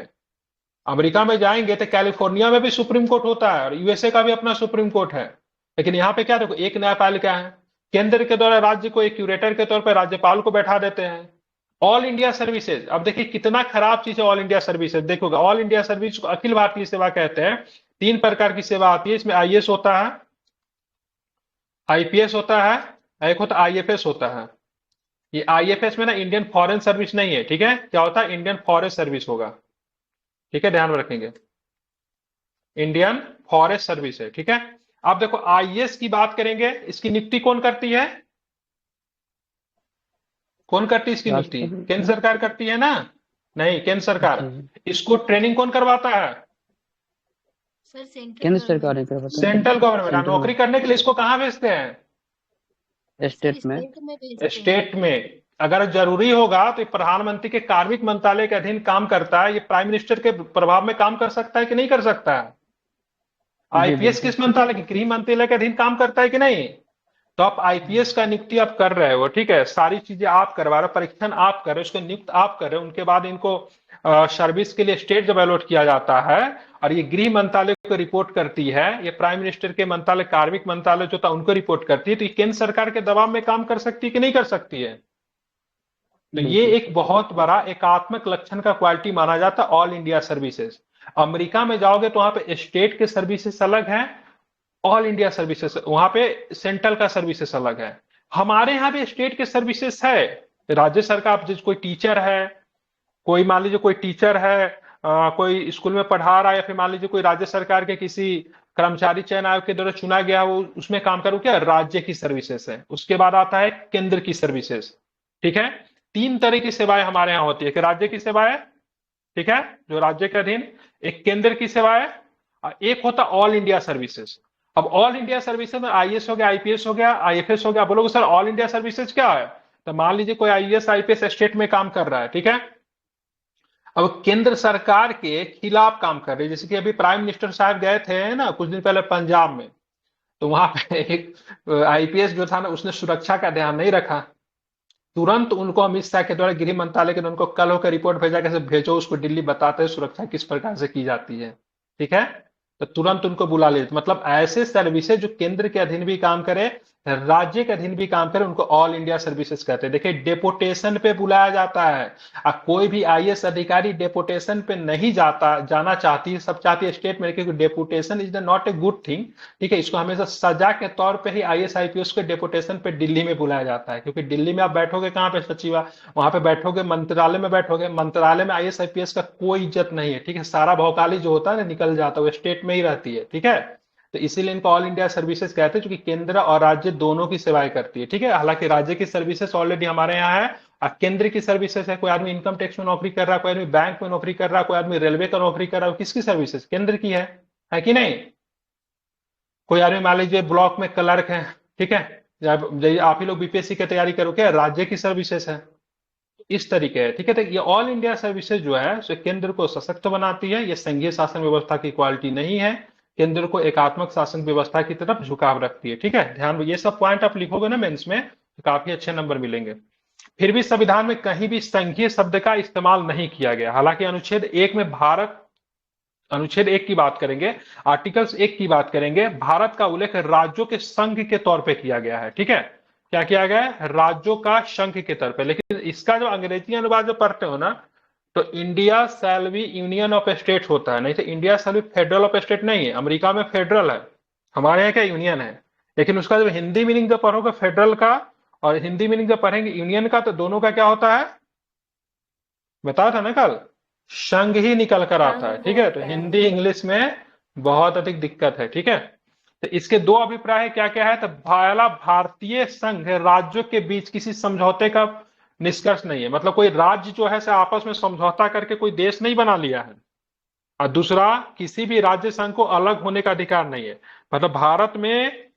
अमेरिका में जाएंगे तो कैलिफोर्निया में भी सुप्रीम कोर्ट होता है और यूएसए का भी अपना सुप्रीम कोर्ट है। लेकिन यहाँ पे क्या देखो, एक न्यायपालिका है। केंद्र के द्वारा राज्य को एक क्यूरेटर के तौर पर राज्यपाल को बैठा देते हैं। ऑल इंडिया सर्विसेज, अब देखिए कितना खराब चीज है ऑल इंडिया सर्विसेज। देखोगे, ऑल इंडिया सर्विस को अखिल भारतीय सेवा कहते हैं। 3 प्रकार की सेवा आती है इसमें। आईएएस होता है, आईपीएस होता है, एक होता आईएफएस होता है। ये आईएफएस में ना इंडियन फॉरेन सर्विस नहीं है। ठीक है, क्या होता है? इंडियन फॉरेस्ट सर्विस होगा। ठीक है, ध्यान में रखेंगे, इंडियन फॉरेस्ट सर्विस है। ठीक है, अब देखो आईएएस की बात करेंगे, इसकी नियुक्ति कौन करती है? कौन करती है इसकी नियुक्ति? केंद्र राष्ट्रपति। सरकार करती है ना? नहीं, केंद्र सरकार। अच्छा जी। इसको ट्रेनिंग कौन करवाता है? सर सेंट्रल केंद्र सरकार गवर्नमेंट। ने करवाता सेंट्रल गवर्नमेंट। सेंट्रल नौकरी करने के लिए इसको कहां भेजते हैं? है सर स्टेट में। स्टेट में भेजते हैं। स्टेट में। अगर जरूरी होगा तो ये प्रधानमंत्री के कार्मिक मंत्रालय के अधीन काम करता है। ये प्राइम मिनिस्टर के प्रभाव में काम कर सकता है कि नहीं कर सकता है? जी आईपीएस बिल्कुल। किस मंत्रालय के? गृह मंत्रालय के अधीन काम करता है कि नहीं? तो आप आईपीएस का नियुक्ति आप कर रहे हो। ठीक है, सारी चीजें आप करवा रहे हो, परीक्षण आप कर रहे हो, उसको नियुक्त आप कर रहे हो। उनके बाद इनको सर्विस के लिए स्टेट जब अलॉट किया जाता है और ये गृह मंत्रालय को रिपोर्ट करती है, ये प्राइम मिनिस्टर के मंत्रालय कार्मिक मंत्रालय जो था उनको रिपोर्ट करती है, तो ये केंद्र सरकार के दबाव में काम कर सकती है कि नहीं कर सकती है? तो ये बिल्कुल। एक बहुत बड़ा एकात्मक लक्षण का क्वालिटी माना जाता है ऑल इंडिया सर्विसेज। अमेरिका में जाओगे तो वहां पे स्टेट के सर्विसेज अलग है, ऑल इंडिया सर्विसेज वहां पे सेंट्रल का सर्विसेज अलग है। हमारे यहाँ भी स्टेट के सर्विसेज है। राज्य सरकार, जैसे कोई टीचर है, कोई मान लीजिए कोई टीचर है, कोई स्कूल में पढ़ा रहा है, या फिर मान लीजिए कोई राज्य सरकार के किसी कर्मचारी चयन आयोग के द्वारा चुना गया, वो उसमें काम करो, क्या राज्य की सर्विसेज है। उसके बाद आता है केंद्र की सर्विसेज। ठीक है, 3 तरह की सेवाएं हमारे यहाँ होती है। कि राज्य की सेवाएं, ठीक है, जो राज्य के अधीन, एक केंद्र की सेवाएं, और एक होता ऑल इंडिया सर्विसेज। अब ऑल इंडिया सर्विसेज में आईएएस हो गया, आईपीएस हो गया, आईएफएस हो गया। बोलोगे सर ऑल इंडिया सर्विसेज क्या है? तो मान लीजिए कोई आईएएस आईपीएस स्टेट में काम कर रहा है। ठीक है, अब केंद्र सरकार के खिलाफ काम कर रही है। जैसे कि अभी प्राइम मिनिस्टर साहब गए थे ना कुछ दिन पहले पंजाब में, तो वहां पे एक आईपीएस जो था ना, उसने सुरक्षा का ध्यान नहीं रखा। तुरंत उनको अमित शाह के द्वारा गृह मंत्रालय के ने उनको कल होकर रिपोर्ट भेजा, कैसे भेजो उसको दिल्ली, बताते हैं सुरक्षा किस प्रकार से की जाती है। ठीक है, तो तुरंत उनको बुला ले। मतलब ऐसे सर्विसेज जो केंद्र के अधीन भी काम करे, राज्य के अधीन भी काम करे, उनको ऑल इंडिया सर्विसेज कहते हैं। देखिए, डेपुटेशन पे बुलाया जाता है। कोई भी आईएएस अधिकारी डेपुटेशन पे नहीं जाना चाहती, सब चाहती है स्टेट में, क्योंकि deputation is not a good thing. ठीक है, इसको हमेशा सजा के तौर पे ही आईएएस आईपीएस को डेपुटेशन पे दिल्ली में बुलाया जाता है। क्योंकि दिल्ली में आप बैठोगे कहाँ पे सचिवा, वहां पे बैठोगे, मंत्रालय में बैठोगे। मंत्रालय में आईएएस आईपीएस का कोई इज्जत नहीं है। ठीक है, सारा भौकाली जो होता है ना निकल जाता है, वो स्टेट में ही रहती है। ठीक है, तो इसीलिए इनको ऑल इंडिया सर्विसेज कहते हैं, क्योंकि केंद्र और राज्य दोनों की सेवाएं करती है। ठीक है, हालांकि राज्य की सर्विसेज ऑलरेडी हमारे यहाँ है, और केंद्र की सर्विसेज है। कोई आदमी इनकम टैक्स में नौकरी कर रहा है, कोई आदमी बैंक में नौकरी कर रहा है, कोई आदमी रेलवे का नौकरी कर रहा है, किसकी सर्विसेज? केंद्र की है कि नहीं? कोई आदमी मान लीजिए ब्लॉक में क्लर्क है, ठीक है, आप ही लोग बीपीएससी की तैयारी करो, क्या राज्य की सर्विसेज है? इस तरीके है, ठीक है। तो ये ऑल इंडिया सर्विसेज जो है सो केंद्र को सशक्त बनाती है, ये संघीय शासन व्यवस्था की क्वालिटी नहीं है, केंद्र को एकात्मक शासन व्यवस्था की तरफ झुकाव रखती है, ठीक है। ध्यान, ये सब पॉइंट आप लिखोगे ना मेंस में तो काफी अच्छे नंबर मिलेंगे। फिर भी संविधान में कहीं भी संघीय शब्द का इस्तेमाल नहीं किया गया, हालांकि अनुच्छेद 1 में भारत, अनुच्छेद 1 की बात करेंगे, आर्टिकल्स 1 की बात करेंगे, भारत का उल्लेख राज्यों के संघ के तौर पे किया गया है, ठीक है। क्या किया गया है? राज्यों का संघ के तौर पे। लेकिन इसका जो अंग्रेजी अनुवाद जो पढ़ते हो ना, तो India shall be union of states होता है, नहीं तो India shall be federal of state नहीं है। अमेरिका में फेडरल है, हमारे यहाँ क्या यूनियन है। लेकिन उसका जब हिंदी मीनिंग जब पढ़ोगे फेडरल का और हिंदी मीनिंग जब पढ़ेंगे यूनियन का, तो दोनों का क्या होता है, बताया था ना कल, संघ ही निकल कर आता है, ठीक है। तो हिंदी इंग्लिश में बहुत अधिक दिक्कत है, ठीक है। तो इसके दो अभिप्राय क्या क्या है, तो पहला, भारतीय संघ राज्यों के बीच किसी समझौते का निष्कर्ष नहीं है, मतलब कोई राज्य जो है से आपस में समझौता करके कोई देश नहीं बना लिया है। और दूसरा, किसी भी राज्य संघ को अलग होने का अधिकार नहीं है, मतलब भारत में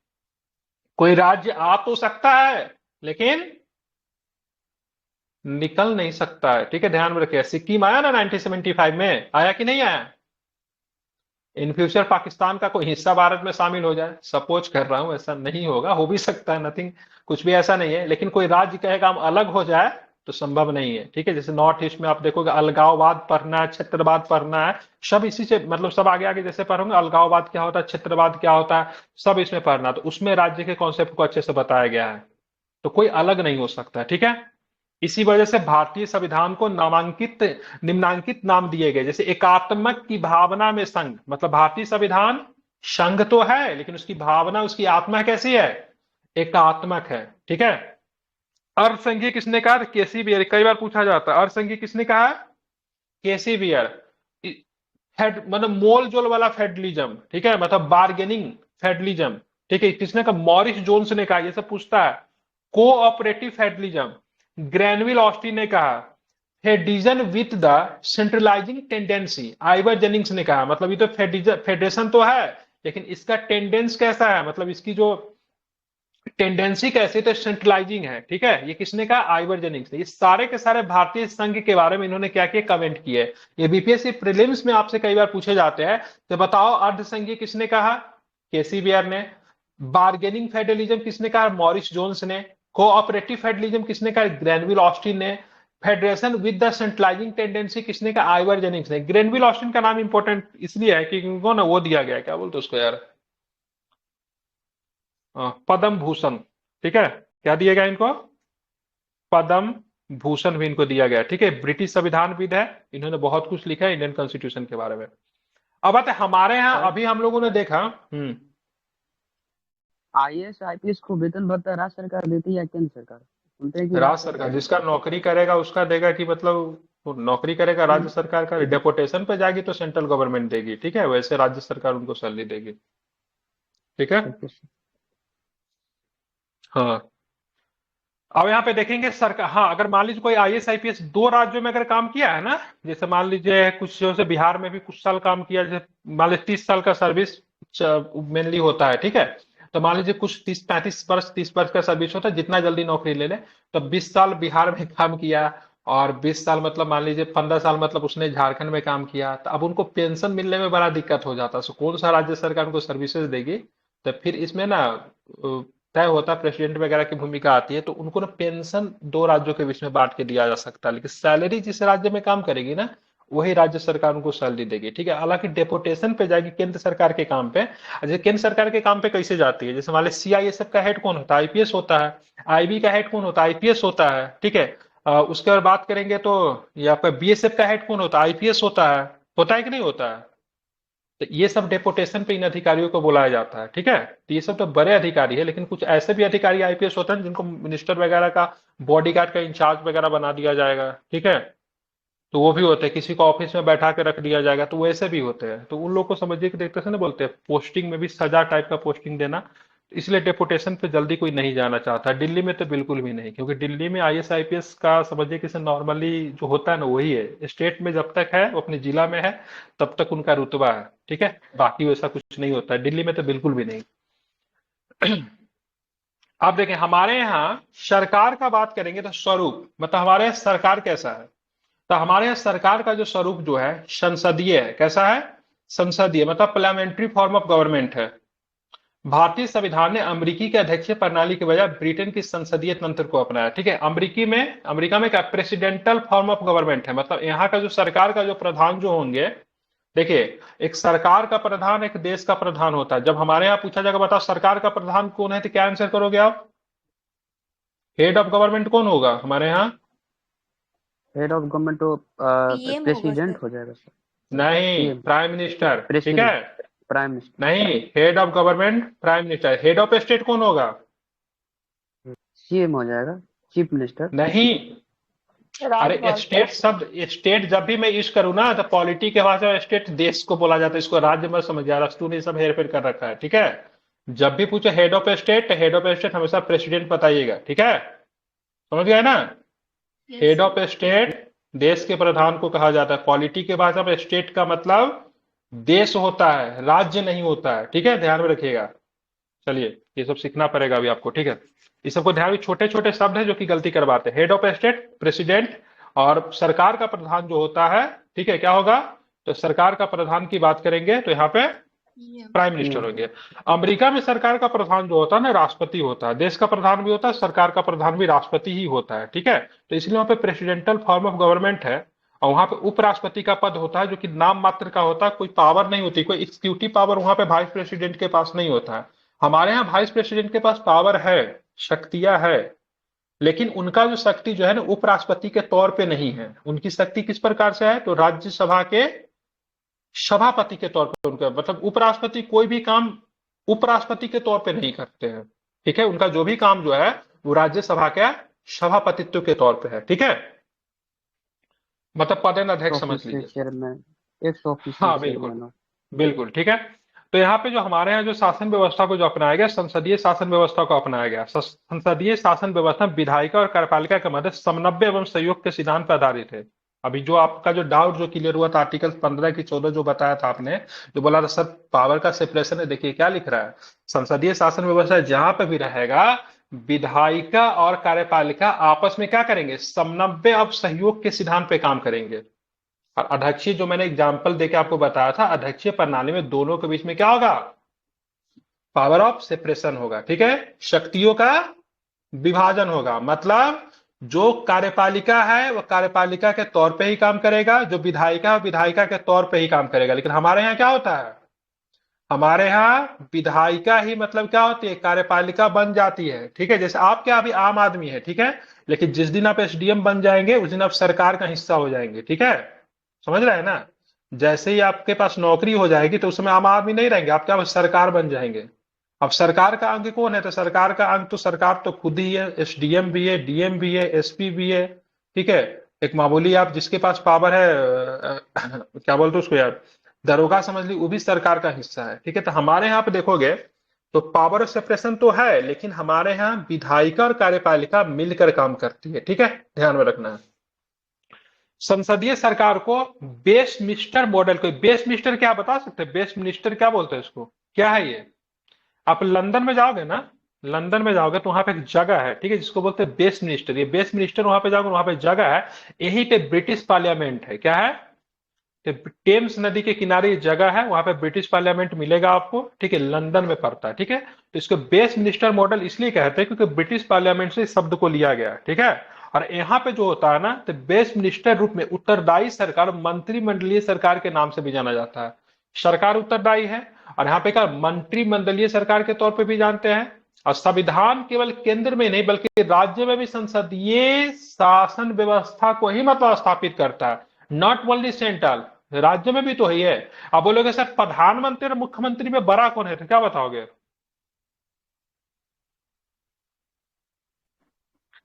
कोई राज्य आ तो सकता है लेकिन निकल नहीं सकता है, ठीक है। ध्यान में रखिए, सिक्किम आया ना 1975 में, आया कि नहीं आया? इन फ्यूचर पाकिस्तान का कोई हिस्सा भारत में शामिल हो जाए, सपोज कर रहा हूं, ऐसा नहीं होगा, हो भी सकता है, नथिंग, कुछ भी ऐसा नहीं है। लेकिन कोई राज्य कहेगा हम अलग हो जाए तो संभव नहीं है, ठीक है। जैसे नॉर्थ ईस्ट में आप देखोगे अलगाववाद पढ़ना है, क्षेत्रवाद पढ़ना है, सब इसी से, मतलब सब आगे आगे जैसे पढ़ोगे अलगाववाद क्या होता है, क्षेत्रवाद क्या होता है, सब इसमें पढ़ना, तो उसमें राज्य के कॉन्सेप्ट को अच्छे से बताया गया है। तो कोई अलग नहीं हो सकता, ठीक है। इसी वजह से भारतीय संविधान को नामांकित, निम्नांकित नाम दिए गए, जैसे एकात्मक की भावना में संघ, मतलब भारतीय संविधान संघ तो है लेकिन उसकी भावना, उसकी आत्मा कैसी है, एकात्मक है, ठीक है। अर्धसंघीय किसने कहा? केसी बियर, कई बार पूछा जाता है अर्धसंघीय किसने कहा? केसी बियर। फेड मतलब मोल जोल वाला फेडरलिज्म, ठीक है, मतलब बार्गेनिंग फेडरलिज्म, ठीक है, किसने कहा? मॉरिस जोन्स ने कहा, ये सब पूछता है। कोऑपरेटिव फेडरलिज्म ग्रैनविल ऑस्टिन ने कहा। Federation with the centralising tendency Ivor Jennings ने कहा, मतलब ये तो फेडरेशन तो है लेकिन इसका टेंडेंस कैसा है, मतलब इसकी जो टेंडेंसी कैसे, तो सेंट्रलाइजिंग है, ठीक है। ये किसने कहा? आइवर जेनिंग्स ने। ये सारे के सारे भारतीय संघ के बारे में इन्होंने क्या किया, कमेंट किए। ये बीपीएससी प्रीलिम्स में आपसे कई बार पूछे जाते हैं, तो बताओ अर्धसंघीय किसने कहा? केसी बियर ने। बार्गेनिंग फेडरलिज्म किसने कहा? मॉरिस जोन्स ने। कोऑपरेटिव फेडरलिज्म किसने कहा? ग्रैनविल ऑस्टिन ने। Federation with the centralising tendency किसने कहा? आइवर जेनिंग्स ने। ग्रैनविल ऑस्टिन का नाम इंपॉर्टेंट इसलिए है कि इनको ना वो दिया गया, क्या बोलते उसको यार, पद्म भूषण, ठीक है। क्या दिया गया इनको? पद्म भूषण भी इनको दिया गया, ठीक है। ब्रिटिश संविधानविद है, इन्होंने बहुत कुछ लिखा है इंडियन कॉन्स्टिट्यूशन के बारे में। अब बात है हमारे यहाँ, अभी हम लोगों ने देखा, आईएएस आईपीएस को वेतन भत्ता राज्य सरकार देती है या केंद्र सरकार? सुनते हैं कि राज्य सरकार, जिसका नौकरी करेगा उसका देगा, कि मतलब वो नौकरी करेगा राज्य सरकार का, डेपोटेशन पे जाएगी तो सेंट्रल गवर्नमेंट देगी, ठीक है, वैसे राज्य सरकार उनको सैलरी देगी, ठीक है। हाँ, अब यहाँ पे देखेंगे सरकार, हाँ, अगर मान लीजिए कोई आईएएस आईपीएस दो राज्यों में अगर काम किया है ना, जैसे मान लीजिए कुछ जैसे बिहार में भी कुछ साल काम किया, जैसे मान लीजिए 30 साल का सर्विस मेनली होता है, ठीक है। तो मान लीजिए कुछ 30-35 वर्ष 30 वर्ष का सर्विस होता है, जितना जल्दी नौकरी ले ले, तो 20 साल बिहार में काम किया और 20 साल मतलब मान लीजिए 15 साल मतलब उसने झारखंड में काम किया, तो अब उनको पेंशन मिलने में बड़ा दिक्कत हो जाता है। सो कौन सा राज्य सरकार उनको सर्विसेज देगी, तो फिर इसमें ना तय होता है, प्रेसिडेंट वगैरह की भूमिका आती है, तो उनको ना पेंशन दो राज्यों के बीच में बांट के दिया जा सकता है, लेकिन सैलरी जिस राज्य में काम करेगी ना वही राज्य सरकार उनको सैलरी देगी, ठीक है। हालांकि डेपुटेशन पे जाएगी केंद्र सरकार के काम पे। जैसे केंद्र सरकार के काम पे कैसे जाती है, जैसे मान लीजिए सीआईएसएफ का हेड कौन होता है? आईपीएस होता है। आईबी का हेड कौन होता है? आईपीएस होता है, ठीक है। उसके बाद बात करेंगे तो ये आपका बीएसएफ का हेड कौन होता है? आईपीएस होता है कि नहीं होता है? तो ये सब डेपुटेशन पे इन अधिकारियों को बुलाया जाता है, ठीक है। तो ये सब तो बड़े अधिकारी है, लेकिन कुछ ऐसे भी अधिकारी आईपीएस होते हैं जिनको मिनिस्टर वगैरह का बॉडीगार्ड का इंचार्ज वगैरह बना दिया जाएगा, ठीक है। तो वो भी होते हैं, किसी को ऑफिस में बैठा के रख दिया जाएगा, तो वैसे भी होते हैं। तो उन लोग को समझिए कि देखते से ना बोलते हैं पोस्टिंग में भी सजा टाइप का पोस्टिंग देना, तो इसलिए डेपुटेशन पे जल्दी कोई नहीं जाना चाहता। दिल्ली में तो बिल्कुल भी नहीं, क्योंकि दिल्ली में आईएएस आईपीएस का समझिए कि नॉर्मली जो होता है ना वही है, स्टेट में जब तक है वो अपने जिला में है तब तक उनका रुतबा है, ठीक है, बाकी वैसा कुछ नहीं होता है दिल्ली में तो बिल्कुल भी नहीं। आप देखें हमारे यहाँ सरकार का बात करेंगे तो स्वरूप मतलब हमारे यहाँ सरकार कैसा है, तो हमारे यहाँ सरकार का जो स्वरूप जो है संसदीय है। कैसा है? संसदीय मतलब पार्लियामेंट्री फॉर्म ऑफ गवर्नमेंट है। भारतीय संविधान ने अमेरिकी के अध्यक्षीय प्रणाली के बजाय ब्रिटेन की संसदीय तंत्र को अपनाया। ठीक है, अमेरिका में क्या प्रेसिडेंटल फॉर्म ऑफ गवर्नमेंट है, मतलब यहाँ का जो सरकार का जो प्रधान जो होंगे, देखिए एक सरकार का प्रधान एक देश का प्रधान होता है। जब हमारे यहाँ पूछा जाएगा बताओ सरकार का प्रधान कौन है, तो क्या आंसर करोगे आप? हेड ऑफ गवर्नमेंट कौन होगा हमारे यहाँ? हेड ऑफ गवर्नमेंट तो पीएम होगा प्रेसिडेंट सर। हो जाएगा सर। नहीं, पीएम प्राइम मिनिस्टर। ठीक प्रेसिडेंट है, प्राइम मिनिस्टर नहीं, head of government prime minister. Head of state कौन होगा? सीएम हो जाएगा, चीफ मिनिस्टर। नहीं, अरे राज्यपाल। स्टेट शब्द, स्टेट जब भी मैं यूज करूँ ना तो पॉलिटी के भाषा में स्टेट देश को बोला जाता है, इसको राज्य मत समझ यार, अस्तु ने सब हेर फेर कर रखा है। ठीक है, जब भी पूछे head of state, head of state हमेशा प्रेसिडेंट बताइएगा। ठीक है, समझ गए ना? Yes head sir. Of state देश के प्रधान को कहा जाता है। पॉलिटी के भाषा में स्टेट का मतलब देश होता है, राज्य नहीं होता है। ठीक है, ध्यान में रखिएगा। चलिए ये सब सीखना पड़ेगा अभी आपको। ठीक है, ये सबको ध्यान में, छोटे छोटे शब्द हैं जो कि गलती करवाते हैं। हेड ऑफ स्टेट प्रेसिडेंट, और सरकार का प्रधान जो होता है, ठीक है, क्या होगा? तो सरकार का प्रधान की बात करेंगे तो यहाँ पे पीएम। प्राइम मिनिस्टर होंगे। अमेरिका में सरकार का प्रधान जो होता है ना राष्ट्रपति होता है। देश का प्रधान भी होता है, सरकार का प्रधान भी राष्ट्रपति ही होता है। ठीक है, तो इसलिए वहां पे प्रेसिडेंटल फॉर्म ऑफ गवर्नमेंट है, और वहां पे उपराष्ट्रपति का पद होता है जो कि नाम मात्र का होता है, कोई पावर नहीं होती, कोई एग्जीक्यूटिव पावर वहां पे वाइस प्रेसिडेंट के पास नहीं होता है। हमारे यहाँ वाइस प्रेसिडेंट के पास पावर है, शक्तियां है, लेकिन उनका जो शक्ति जो है ना उपराष्ट्रपति के तौर पे नहीं है। उनकी शक्ति किस प्रकार से है, तो राज्यसभा के सभापति के तौर पर उनका मतलब उपराष्ट्रपति कोई भी काम उपराष्ट्रपति के तौर पे नहीं करते हैं। ठीक है, उनका जो भी काम जो है वो राज्यसभा के सभापतित्व के तौर पे है। ठीक है, मतलब पदेन समझ ऑफिशियल लीजिए। चेयरमैन, एक ऑफिशियल हाँ बिल्कुल, चेयरमैन। बिल्कुल ठीक है। तो यहाँ पे जो हमारे यहाँ जो शासन व्यवस्था को जो अपनाया गया, संसदीय शासन व्यवस्था को अपनाया गया। संसदीय शासन व्यवस्था विधायिका और कार्यपालिका के मध्य समन्वय एवं सहयोग के सिद्धांत पर आधारित है। अभी जो आपका जो डाउट जो क्लियर हुआ था आर्टिकल 15 की 14 जो बताया था आपने, जो बोला था सर पावर का सेपरेशन है, देखिए क्या लिख रहा है, संसदीय शासन व्यवस्था जहां पे भी रहेगा विधायिका और कार्यपालिका आपस में क्या करेंगे, समन्वय और सहयोग के सिद्धांत पे काम करेंगे। और अध्यक्षीय जो मैंने एग्जाम्पल देके आपको बताया था, अध्यक्षीय प्रणाली में दोनों के बीच में क्या होगा, पावर ऑफ सेपरेशन होगा। ठीक है, शक्तियों का विभाजन होगा, मतलब जो कार्यपालिका है वो कार्यपालिका के तौर पे ही काम करेगा, जो विधायिका है विधायिका के तौर पे ही काम करेगा। लेकिन हमारे यहाँ क्या होता है, हमारे यहाँ विधायिका ही मतलब क्या होती है, कार्यपालिका बन जाती है। ठीक है, जैसे आप क्या अभी आम आदमी है, ठीक है, लेकिन जिस दिन आप एसडीएम बन जाएंगे उस दिन आप सरकार का हिस्सा हो जाएंगे। ठीक है, समझ रहे हैं ना? जैसे ही आपके पास नौकरी हो जाएगी तो उस समय आम आदमी नहीं रहेंगे, आप क्या सरकार बन जाएंगे। अब सरकार का अंग कौन है, तो सरकार का अंग तो सरकार तो खुद ही है, एसडीएम भी है, डीएम भी है, एसपी भी है। ठीक है, एक मामूली आप जिसके पास पावर है क्या बोलते उसको यार, दरोगा समझ ली, वो भी सरकार का हिस्सा है। ठीक है, तो हमारे यहाँ पे देखोगे तो पावर सेपरेशन तो है, लेकिन हमारे यहाँ विधायिका और कार्यपालिका मिलकर काम करती है। ठीक है, ध्यान में रखना है। संसदीय सरकार को बेस मिनिस्टर मॉडल, कोई बेस मिनिस्टर क्या बता सकते हैं, बेस मिनिस्टर क्या बोलते हैं इसको, क्या है ये? आप लंदन में जाओगे ना, लंदन में जाओगे तो वहां पे एक जगह है, ठीक है, जिसको बोलते हैं बेस मिनिस्टर। ये बेस मिनिस्टर वहां पे जाओगे, वहां पे जगह है, यही पे ब्रिटिश पार्लियामेंट है। क्या है? तो टेम्स नदी के किनारे ये जगह है, वहां पे ब्रिटिश पार्लियामेंट मिलेगा आपको। ठीक है, लंदन में पड़ता है। ठीक है, तो इसको बेस मिनिस्टर मॉडल इसलिए कहते हैं क्योंकि ब्रिटिश पार्लियामेंट से इस शब्द को लिया गया है। ठीक है, और यहाँ पे जो होता है ना, तो बेस मिनिस्टर रूप में उत्तरदायी सरकार, मंत्रिमंडलीय सरकार के नाम से भी जाना जाता है। सरकार उत्तरदायी है, और यहाँ पे क्या मंत्रिमंडलीय सरकार के तौर पे भी जानते हैं। और संविधान केवल केंद्र में नहीं बल्कि राज्य में भी संसदीय शासन व्यवस्था को ही मतलब स्थापित करता है, नॉट ओनली सेंट्रल, राज्य में भी तो ही है। अब बोलोगे सर प्रधानमंत्री और मुख्यमंत्री में बड़ा कौन है, तो क्या बताओगे?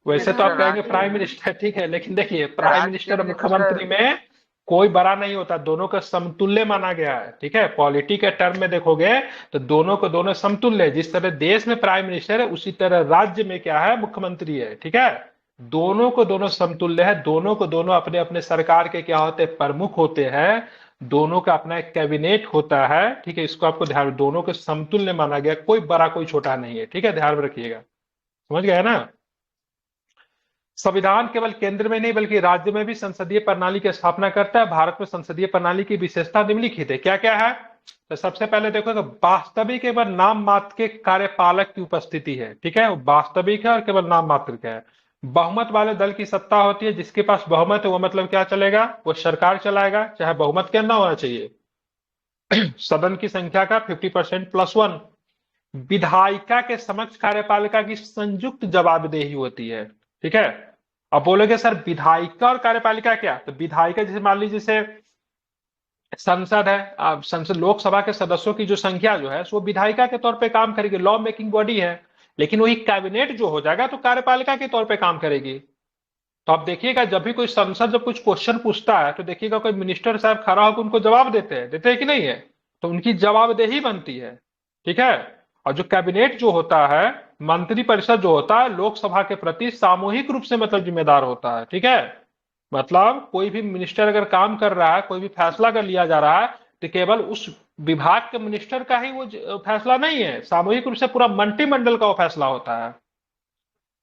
वैसे तो आप कहेंगे प्राइम मिनिस्टर, ठीक है, लेकिन देखिए प्राइम मिनिस्टर और मुख्यमंत्री में कोई बड़ा नहीं होता, दोनों का समतुल्य माना गया है। ठीक है, पॉलिटी के टर्म में देखोगे तो दोनों को दोनों समतुल्य है। जिस तरह देश में प्राइम मिनिस्टर है उसी तरह राज्य में क्या है, मुख्यमंत्री है। ठीक है, दोनों को दोनों समतुल्य है, दोनों को दोनों अपने अपने सरकार के क्या होते हैं, प्रमुख होते हैं, दोनों का अपना एक कैबिनेट होता है। ठीक है, इसको आपको ध्यान, दोनों को समतुल्य माना गया, कोई बड़ा कोई छोटा नहीं है। ठीक है, ध्यान में रखिएगा। समझ गए ना? संविधान केवल केंद्र में नहीं बल्कि राज्य में भी संसदीय प्रणाली की स्थापना करता है। भारत में संसदीय प्रणाली की विशेषता निम्नलिखित है। क्या क्या है? तो सबसे पहले देखो कि वास्तविक एवं नाम मात्र के कार्यपालक की उपस्थिति है। ठीक है, वो वास्तविक है और केवल नाम मात्र का है। बहुमत वाले दल की सत्ता होती है। जिसके पास बहुमत है वो मतलब क्या चलेगा? वो सरकार चलाएगा, चाहे बहुमत कितना होना चाहिए? सदन की संख्या का 50% +1। विधायिका के समक्ष कार्यपालिका की संयुक्त जवाबदेही होती है। ठीक है, अब बोलोगे सर विधायिका और कार्यपालिका क्या? तो विधायिका जैसे मान लीजिए जैसे संसद है, अब संसद लोकसभा के सदस्यों की जो संख्या जो है वो विधायिका के तौर पे काम करेगी, लॉ मेकिंग बॉडी है। लेकिन वही कैबिनेट जो हो जाएगा तो कार्यपालिका के तौर पे काम करेगी। तो आप देखिएगा जब भी कोई संसद जब कुछ क्वेश्चन पूछता है तो देखिएगा कोई मिनिस्टर साहब खड़ा होकर उनको जवाब देते हैं कि नहीं है? तो उनकी जवाबदेही बनती है। ठीक है, और जो कैबिनेट जो होता है, मंत्रिपरिषद जो होता है, लोकसभा के प्रति सामूहिक रूप से मतलब जिम्मेदार होता है। ठीक है, मतलब कोई भी मिनिस्टर अगर काम कर रहा है, कोई भी फैसला अगर लिया जा रहा है तो केवल उस विभाग के मिनिस्टर का ही वो फैसला नहीं है, सामूहिक रूप से पूरा मंत्रिमंडल का वो फैसला होता है।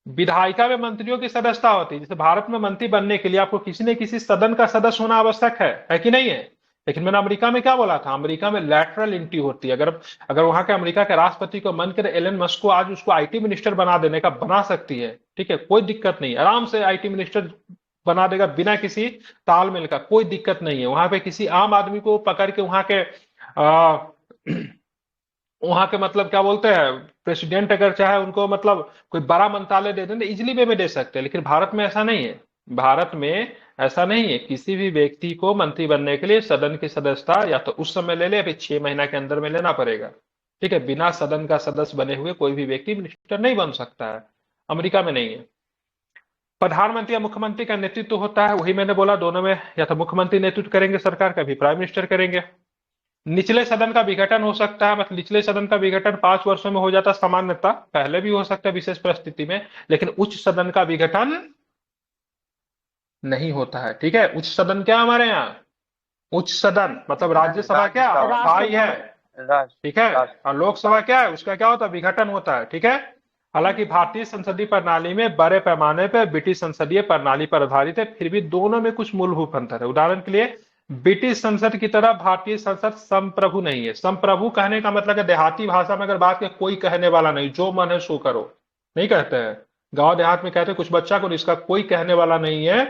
विधायिका में मंत्रियों की सदस्यता होती है। जैसे भारत में मंत्री बनने के लिए आपको किसी न किसी सदन का सदस्य होना आवश्यक है कि नहीं है? लेकिन मैंने अमेरिका में क्या बोला था? अमेरिका में लैटरल एंट्री होती है। अगर अगर वहां के अमेरिका के राष्ट्रपति को मन करे एलन मस्क को आज उसको आईटी मिनिस्टर बना देने का, बना सकती है। ठीक है, कोई दिक्कत नहीं, आराम से आईटी मिनिस्टर बना देगा बिना किसी तालमेल का, कोई दिक्कत नहीं है। वहां पे किसी आम आदमी को पकड़ के वहां के मतलब क्या बोलते हैं प्रेसिडेंट अगर चाहे उनको मतलब कोई बड़ा मंत्रालय दे दें इजिली वे में दे सकते हैं। लेकिन भारत में ऐसा नहीं है। भारत में ऐसा नहीं है। किसी भी व्यक्ति को मंत्री बनने के लिए सदन की सदस्यता या तो उस समय ले ले या फिर 6 महीना के अंदर में लेना पड़ेगा। ठीक है, बिना सदन का सदस्य बने हुए कोई भी व्यक्ति मिनिस्टर नहीं बन सकता है। अमेरिका में नहीं है। प्रधानमंत्री या मुख्यमंत्री का नेतृत्व होता है। वही मैंने बोला, दोनों में या तो मुख्यमंत्री नेतृत्व करेंगे सरकार का, भी प्राइम मिनिस्टर करेंगे। निचले सदन का विघटन हो सकता है, मतलब निचले सदन का विघटन 5 वर्षों में हो जाता है सामान्यतः, पहले भी हो सकता है विशेष परिस्थिति में। लेकिन उच्च सदन का विघटन नहीं होता है। ठीक है, उच्च सदन क्या हमारे यहाँ? उच्च सदन मतलब राज्यसभा क्या भाई है, ठीक है, और लोकसभा क्या है? उसका क्या होता है? विघटन होता है। ठीक है, हालांकि भारतीय संसदीय प्रणाली में बड़े पैमाने पर ब्रिटिश संसदीय प्रणाली पर आधारित है, फिर भी दोनों में कुछ मूलभूत अंतर है। उदाहरण के लिए ब्रिटिश संसद की तरह भारतीय संसद संप्रभु नहीं है। संप्रभु कहने का मतलब है देहाती भाषा में अगर बात करें, कोई कहने वाला नहीं, जो मन है सो करो, नहीं कहते हैं। गांव देहात में कहते हैं कुछ बच्चा को, इसका कोई कहने वाला नहीं है।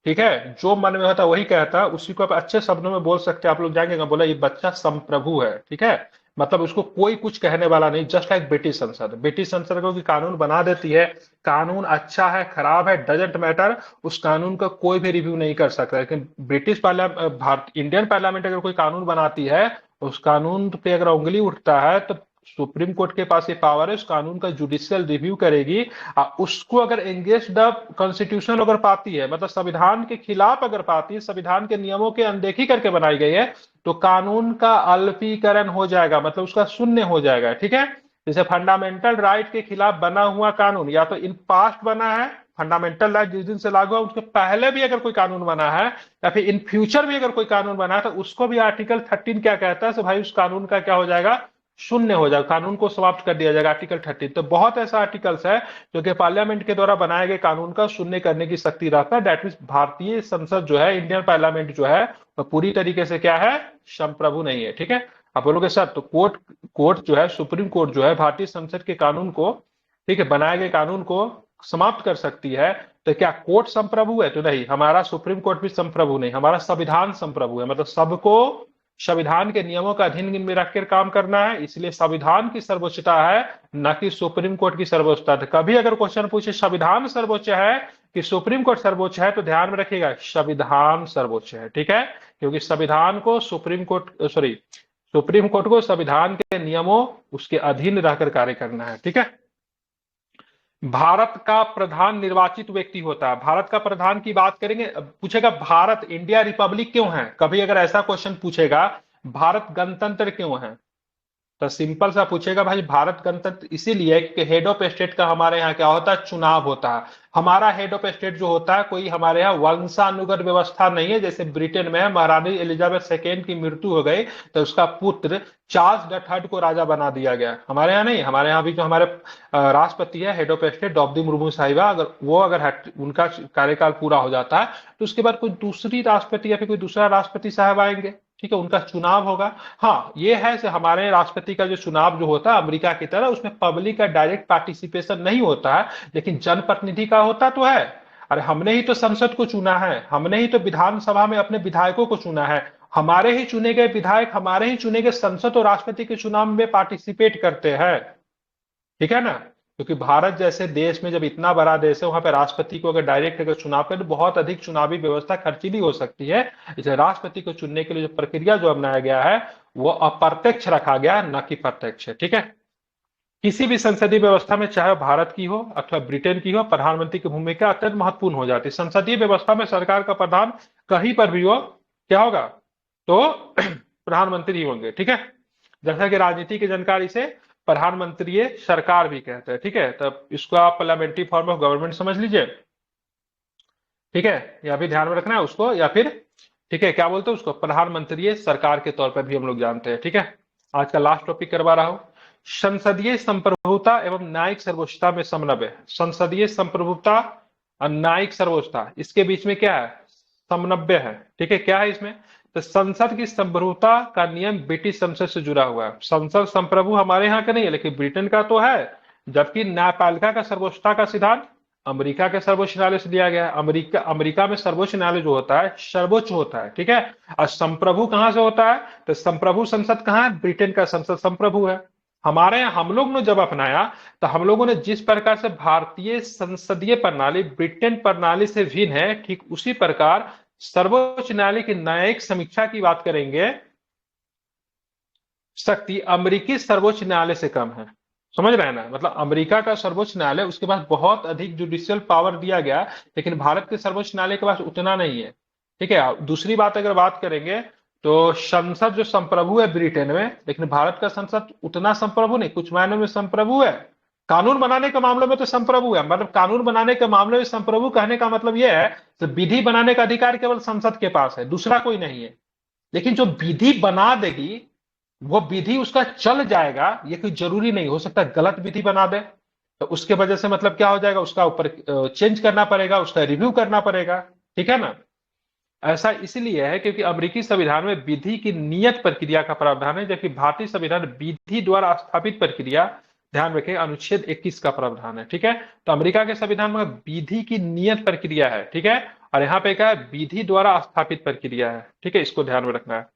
ठीक है, जो मन में होता है वही कहता है, उसी को आप अच्छे शब्दों में बोल सकते हैं। आप लोग जाएंगे बोला ये बच्चा संप्रभु है। ठीक है, मतलब उसको कोई कुछ कहने वाला नहीं, जस्ट लाइक ब्रिटिश संसद। ब्रिटिश संसद को कानून बना देती है, कानून अच्छा है खराब है डजेंट मैटर, उस कानून का कोई भी रिव्यू नहीं कर सकता। लेकिन British parliament, Bharat Indian parliament अगर कोई कानून बनाती है, उस कानून पे अगर उंगली उठता है तो सुप्रीम कोर्ट के पास ये पावर है, उस कानून का जुडिशियल रिव्यू करेगी। उसको अगर एंगेज द कॉन्स्टिट्यूशन अगर पाती है, मतलब संविधान के खिलाफ अगर पाती है, संविधान के नियमों के अनदेखी करके बनाई गई है, तो कानून का अल्पीकरण हो जाएगा, मतलब उसका शून्य हो जाएगा। ठीक है, जैसे फंडामेंटल राइट के खिलाफ बना हुआ कानून या तो इन पास्ट बना है, फंडामेंटल राइट जिस दिन से लागू है उसके पहले भी अगर कोई कानून बना है, या फिर इन फ्यूचर भी अगर कोई कानून बना है, तो उसको भी आर्टिकल 13 क्या कहता है? तो भाई उस कानून का क्या हो जाएगा? शून्य हो जाएगा, कानून को समाप्त कर दिया जाएगा, आर्टिकल 13। तो बहुत ऐसा आर्टिकल्स है जो कि पार्लियामेंट के द्वारा बनाए गए कानून का शून्य करने की शक्ति रखता है। दैट मीन भारतीय संसद जो है, इंडियन पार्लियामेंट जो है, वो पूरी तरीके से क्या है? संप्रभु नहीं है। ठीक है, आप बोलोगे सर तो कोर्ट जो है, सुप्रीम कोर्ट जो है भारतीय संसद के कानून को, ठीक है, बनाए गए कानून को समाप्त कर सकती है, तो क्या कोर्ट संप्रभु है? तो नहीं, हमारा सुप्रीम कोर्ट भी संप्रभु नहीं, हमारा संविधान संप्रभु है। मतलब सबको संविधान के नियमों का अधीन में रखकर काम करना है, इसलिए संविधान की सर्वोच्चता है, न कि सुप्रीम कोर्ट की सर्वोच्चता। तो कभी अगर क्वेश्चन पूछे संविधान सर्वोच्च है कि सुप्रीम कोर्ट सर्वोच्च है, तो ध्यान में रखिएगा संविधान सर्वोच्च है। ठीक है, क्योंकि संविधान को सुप्रीम कोर्ट को संविधान के नियमों उसके अधीन रहकर कार्य करना है। ठीक है, भारत का प्रधान निर्वाचित व्यक्ति होता है। भारत का प्रधान की बात करेंगे, पूछेगा भारत इंडिया रिपब्लिक क्यों है, कभी अगर ऐसा क्वेश्चन पूछेगा भारत गणतंत्र क्यों है, तो सिंपल सा पूछेगा भाई, भारत गणतंत्र इसीलिए कि हेड ऑफ स्टेट का हमारे यहाँ क्या होता है, चुनाव होता है। हमारा हेड ऑफ स्टेट जो होता है, कोई हमारे यहाँ वंशानुगत व्यवस्था नहीं है, जैसे ब्रिटेन में है, महारानी एलिजाबेथ सेकेंड की मृत्यु हो गई तो उसका पुत्र चार्ल्स द थर्ड को राजा बना दिया गया। हमारे यहाँ नहीं, हमारे यहाँ भी जो हमारे राष्ट्रपति है, head of state Droupadi Murmu साहिबा, अगर उनका कार्यकाल पूरा हो जाता है तो उसके बाद कोई दूसरी राष्ट्रपति या फिर कोई दूसरा राष्ट्रपति साहब आएंगे, ठीक है, उनका चुनाव होगा। हाँ ये है कि हमारे राष्ट्रपति का जो चुनाव जो होता है अमेरिका की तरह, उसमें पब्लिक का डायरेक्ट पार्टिसिपेशन नहीं होता है, लेकिन जनप्रतिनिधि का होता तो है। अरे हमने ही तो संसद को चुना है, हमने ही तो विधानसभा में अपने विधायकों को चुना है, हमारे ही चुने गए विधायक हमारे ही चुने गए संसद और राष्ट्रपति के चुनाव में पार्टिसिपेट करते हैं, ठीक है ना। क्योंकि भारत जैसे देश में जब इतना बड़ा देश है, वहां पे राष्ट्रपति को अगर डायरेक्ट अगर चुनाव करें तो बहुत अधिक चुनावी व्यवस्था खर्चीली हो सकती है। इसलिए राष्ट्रपति को चुनने के लिए जो प्रक्रिया जो अपनाया गया है वो अप्रत्यक्ष रखा गया, न कि प्रत्यक्ष, ठीक है। किसी भी संसदीय व्यवस्था में, चाहे भारत की हो अथवा ब्रिटेन की हो, प्रधानमंत्री की भूमिका अत्यंत महत्वपूर्ण हो जाती है। संसदीय व्यवस्था में सरकार का प्रधान कहीं पर भी हो, क्या होगा, तो प्रधानमंत्री ही होंगे, ठीक है। जैसा कि राजनीति की जानकारी से प्रधानमंत्री सरकार भी कहते हैं, ठीक है। तब इसको आप पार्लियामेंट्री फॉर्म ऑफ गवर्नमेंट समझ लीजिए, ठीक है, या भी ध्यान में रखना है उसको, या फिर ठीक है क्या बोलते हैं उसको, प्रधानमंत्री सरकार के तौर पर भी हम लोग जानते हैं, ठीक है। आज का लास्ट टॉपिक करवा रहा हूं, संसदीय संप्रभुता एवं न्यायिक सर्वोच्चता में समन्वय। संसदीय संप्रभुता और न्यायिक सर्वोच्चता, इसके बीच में क्या है, समन्वय है, ठीक है। क्या है इसमें, तो संसद की संप्रभुता का नियम ब्रिटिश संसद से जुड़ा हुआ है। संसद संप्रभु हमारे यहाँ का नहीं है, लेकिन ब्रिटेन का तो है। जबकि न्यायपालिका का सर्वोच्चता का सिद्धांत अमेरिका के सर्वोच्च न्यायालय से लिया गया है। अमेरिका में सर्वोच्च न्यायालय जो होता है सर्वोच्च होता है, ठीक है। और संप्रभु कहां से होता है, तो संप्रभु संसद कहां है, ब्रिटेन का संसद संप्रभु है। हमारे यहाँ हम लोग ने जब अपनाया तो हम लोगों ने जिस प्रकार से भारतीय संसदीय प्रणाली ब्रिटेन प्रणाली से भिन्न है, ठीक उसी प्रकार सर्वोच्च न्यायालय की न्यायिक समीक्षा की बात करेंगे, शक्ति अमेरिकी सर्वोच्च न्यायालय से कम है। समझ रहे हैं ना, मतलब अमेरिका का सर्वोच्च न्यायालय उसके पास बहुत अधिक जुडिशियल पावर दिया गया, लेकिन भारत के सर्वोच्च न्यायालय के पास उतना नहीं है, ठीक है। दूसरी बात अगर बात करेंगे तो संसद जो संप्रभु है ब्रिटेन में, लेकिन भारत का संसद उतना संप्रभु नहीं, कुछ मायनों में संप्रभु है। कानून बनाने के मामले में तो संप्रभु है, मतलब कानून बनाने के मामले में संप्रभु कहने का मतलब यह है कि विधि बनाने का अधिकार केवल संसद के पास है, दूसरा कोई नहीं है। लेकिन जो विधि बना देगी वो विधि उसका चल जाएगा, ये कोई जरूरी नहीं, हो सकता है गलत विधि बना दे, तो उसके वजह से मतलब क्या हो जाएगा, उसका ऊपर चेंज करना पड़ेगा, उसका रिव्यू करना पड़ेगा, ठीक है ना। ऐसा इसलिए है क्योंकि अमेरिकी संविधान में विधि की नियत प्रक्रिया का प्रावधान है, जबकि भारतीय संविधान विधि द्वारा स्थापित प्रक्रिया, ध्यान रखें, अनुच्छेद 21 का प्रावधान है, ठीक है। तो अमेरिका के संविधान में विधि की नियत प्रक्रिया है, ठीक है, और यहाँ पे क्या है, विधि द्वारा स्थापित प्रक्रिया है, ठीक है, इसको ध्यान में रखना है।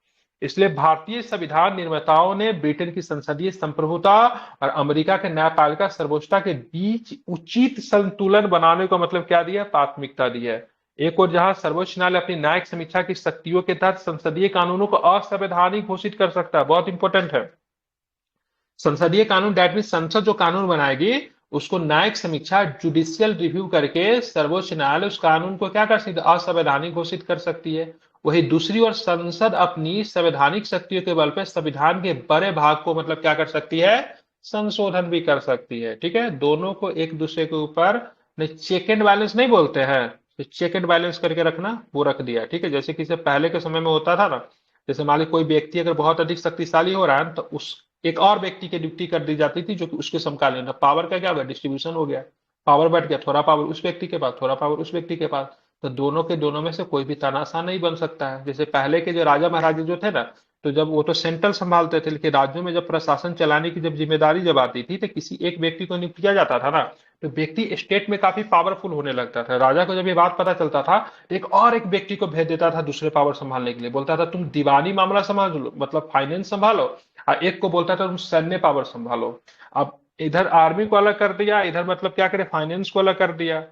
इसलिए भारतीय संविधान निर्माताओं ने ब्रिटेन की संसदीय संप्रभुता और अमेरिका के न्यायपालिका सर्वोच्चता के बीच उचित संतुलन बनाने को मतलब क्या दिया, प्राथमिकता दी है। एक और जहां सर्वोच्च न्यायालय अपनी न्यायिक समीक्षा की शक्तियों के तहत संसदीय कानूनों को असंवैधानिक घोषित कर सकता है, बहुत इंपॉर्टेंट है। संसदीय कानून दैट मीन संसद जो कानून बनाएगी उसको न्यायिक समीक्षा जुडिशियल रिव्यू करके सर्वोच्च न्यायालय उस कानून को क्या कर सकती है, असंवैधानिक घोषित कर सकती है। वही दूसरी ओर संसद अपनी संवैधानिक शक्तियों के बल पर संविधान के बड़े भाग को मतलब क्या कर सकती है, संशोधन भी कर सकती है, ठीक है। दोनों को एक दूसरे के ऊपर चेक एंड बैलेंस नहीं बोलते हैं, तो चेक एंड बैलेंस करके रखना, वो रख दिया, ठीक है। जैसे कि पहले के समय में होता था ना, जैसे मान ली कोई व्यक्ति अगर बहुत अधिक शक्तिशाली हो रहा है तो उस एक और व्यक्ति की ड्यूटी कर दी जाती थी जो कि उसके समकालीन, पावर का क्या हो गया, डिस्ट्रीब्यूशन हो गया, पावर बढ़ गया, थोड़ा पावर उस व्यक्ति के पास, थोड़ा पावर उस व्यक्ति के पास, तो दोनों के दोनों में से कोई भी तानाशाह नहीं बन सकता है। जैसे पहले के जो राजा महाराजा जो थे ना, तो जब वो तो सेंट्रल संभालते थे, लेकिन राज्यों में जब प्रशासन चलाने की जब जिम्मेदारी जब आती थी तो किसी एक व्यक्ति को नियुक्त किया जाता था ना, तो व्यक्ति स्टेट में काफी पावरफुल होने लगता था। राजा को जब ये बात पता चलता था तो एक व्यक्ति को भेज देता था दूसरे पावर संभालने के लिए, बोलता था तुम दीवानी मामला संभालो, मतलब फाइनेंस संभालो, और एक को बोलता था तुम सैन्य पावर संभालो। अब इधर आर्मी को अलग कर दिया, इधर मतलब क्या करे, फाइनेंस को अलग कर दिया।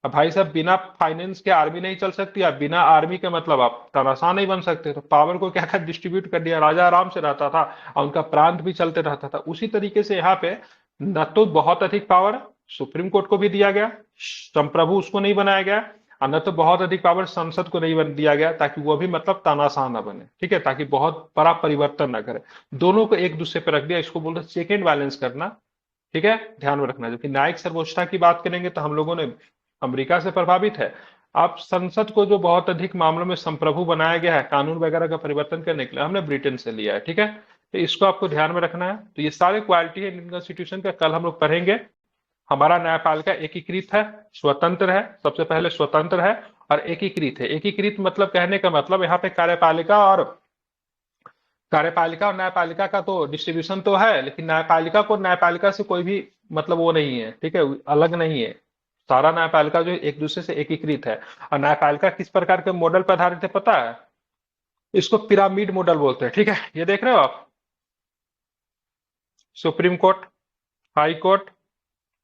अब भाई साहब बिना फाइनेंस के आर्मी नहीं चल सकती, अब बिना आर्मी के मतलब आप तानाशाह नहीं बन सकते, तो पावर को क्या कर डिस्ट्रीब्यूट कर दिया, राजा आराम से रहता था और उनका प्रांत भी चलते रहता था। उसी तरीके से यहाँ पे न तो बहुत अधिक पावर सुप्रीम कोर्ट को भी दिया गया, संप्रभु उसको नहीं बनाया गया, और न तो बहुत अधिक पावर संसद को नहीं दिया गया ताकि वो भी मतलब तानाशाह ना बने, ठीक है, ताकि बहुत बड़ा परिवर्तन ना करे। दोनों को एक दूसरे पर रख दिया, इसको बोलते हैं चेक एंड बैलेंस करना, ठीक है, ध्यान में रखना। जबकि न्यायिक सर्वोच्चता की बात करेंगे तो हम लोगों ने अमेरिका से प्रभावित है। आप संसद को जो बहुत अधिक मामलों में संप्रभु बनाया गया है कानून वगैरह का परिवर्तन करने के लिए, हमने ब्रिटेन से लिया है, ठीक है। तो इसको आपको ध्यान में रखना है। तो ये सारे क्वालिटी है इंडियन कॉन्स्टिट्यूशन का, कल हम लोग पढ़ेंगे। हमारा न्यायपालिका एकीकृत है, स्वतंत्र है, सबसे पहले स्वतंत्र है और एकीकृत है। एकीकृत मतलब कहने का मतलब यहाँ पे कार्यपालिका और न्यायपालिका का तो डिस्ट्रीब्यूशन तो है, लेकिन न्यायपालिका को न्यायपालिका से कोई भी मतलब वो नहीं है, ठीक है, अलग नहीं है। सारा न्यायपालिका जो है एक दूसरे से एकीकृत है। और न्यायपालिका किस प्रकार के मॉडल पर आधारित है पता है? इसको पिरामिड मॉडल बोलते हैं, ठीक है। ये देख रहे हो आप, सुप्रीम कोर्ट, हाई कोर्ट,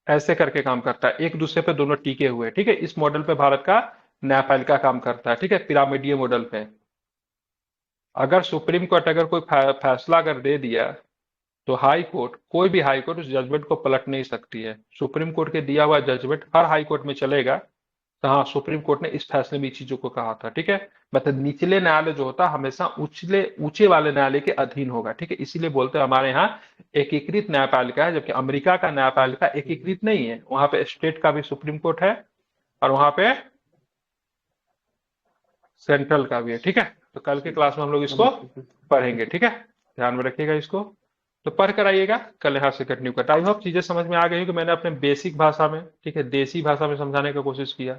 ऐसे करके काम करता है, एक दूसरे पे दोनों टीके हुए, ठीक है। इस मॉडल पे भारत का न्यायपालिका काम करता है, ठीक है, पिरामिडीय मॉडल पे। अगर सुप्रीम कोर्ट अगर कोई फैसला अगर दे दिया तो हाई कोर्ट, कोई भी हाई कोर्ट उस जजमेंट को पलट नहीं सकती है। सुप्रीम कोर्ट के दिया हुआ जजमेंट हर हाई कोर्ट में चलेगा। तो हाँ, सुप्रीम कोर्ट ने इस फैसले में चीजों को कहा था, ठीक है। मतलब निचले न्यायालय जो होता है हमेशा ऊंचले ऊंचे वाले न्यायालय के अधीन होगा, ठीक है। इसीलिए बोलते हैं हमारे यहाँ एकीकृत न्यायपालिका है, जबकि अमेरिका का न्यायपालिका एकीकृत नहीं है। वहां पे स्टेट का भी सुप्रीम कोर्ट है और वहां पे सेंट्रल का भी है, ठीक है। तो कल के क्लास में हम लोग इसको पढ़ेंगे, ठीक है, ध्यान में रखिएगा इसको। तो पढ़ कर आइएगा, कल यहाँ से कंटिन्यू करता। आई होप चीजें समझ में आ गई कि मैंने अपने बेसिक भाषा में, ठीक है, देसी भाषा में समझाने की कोशिश किया।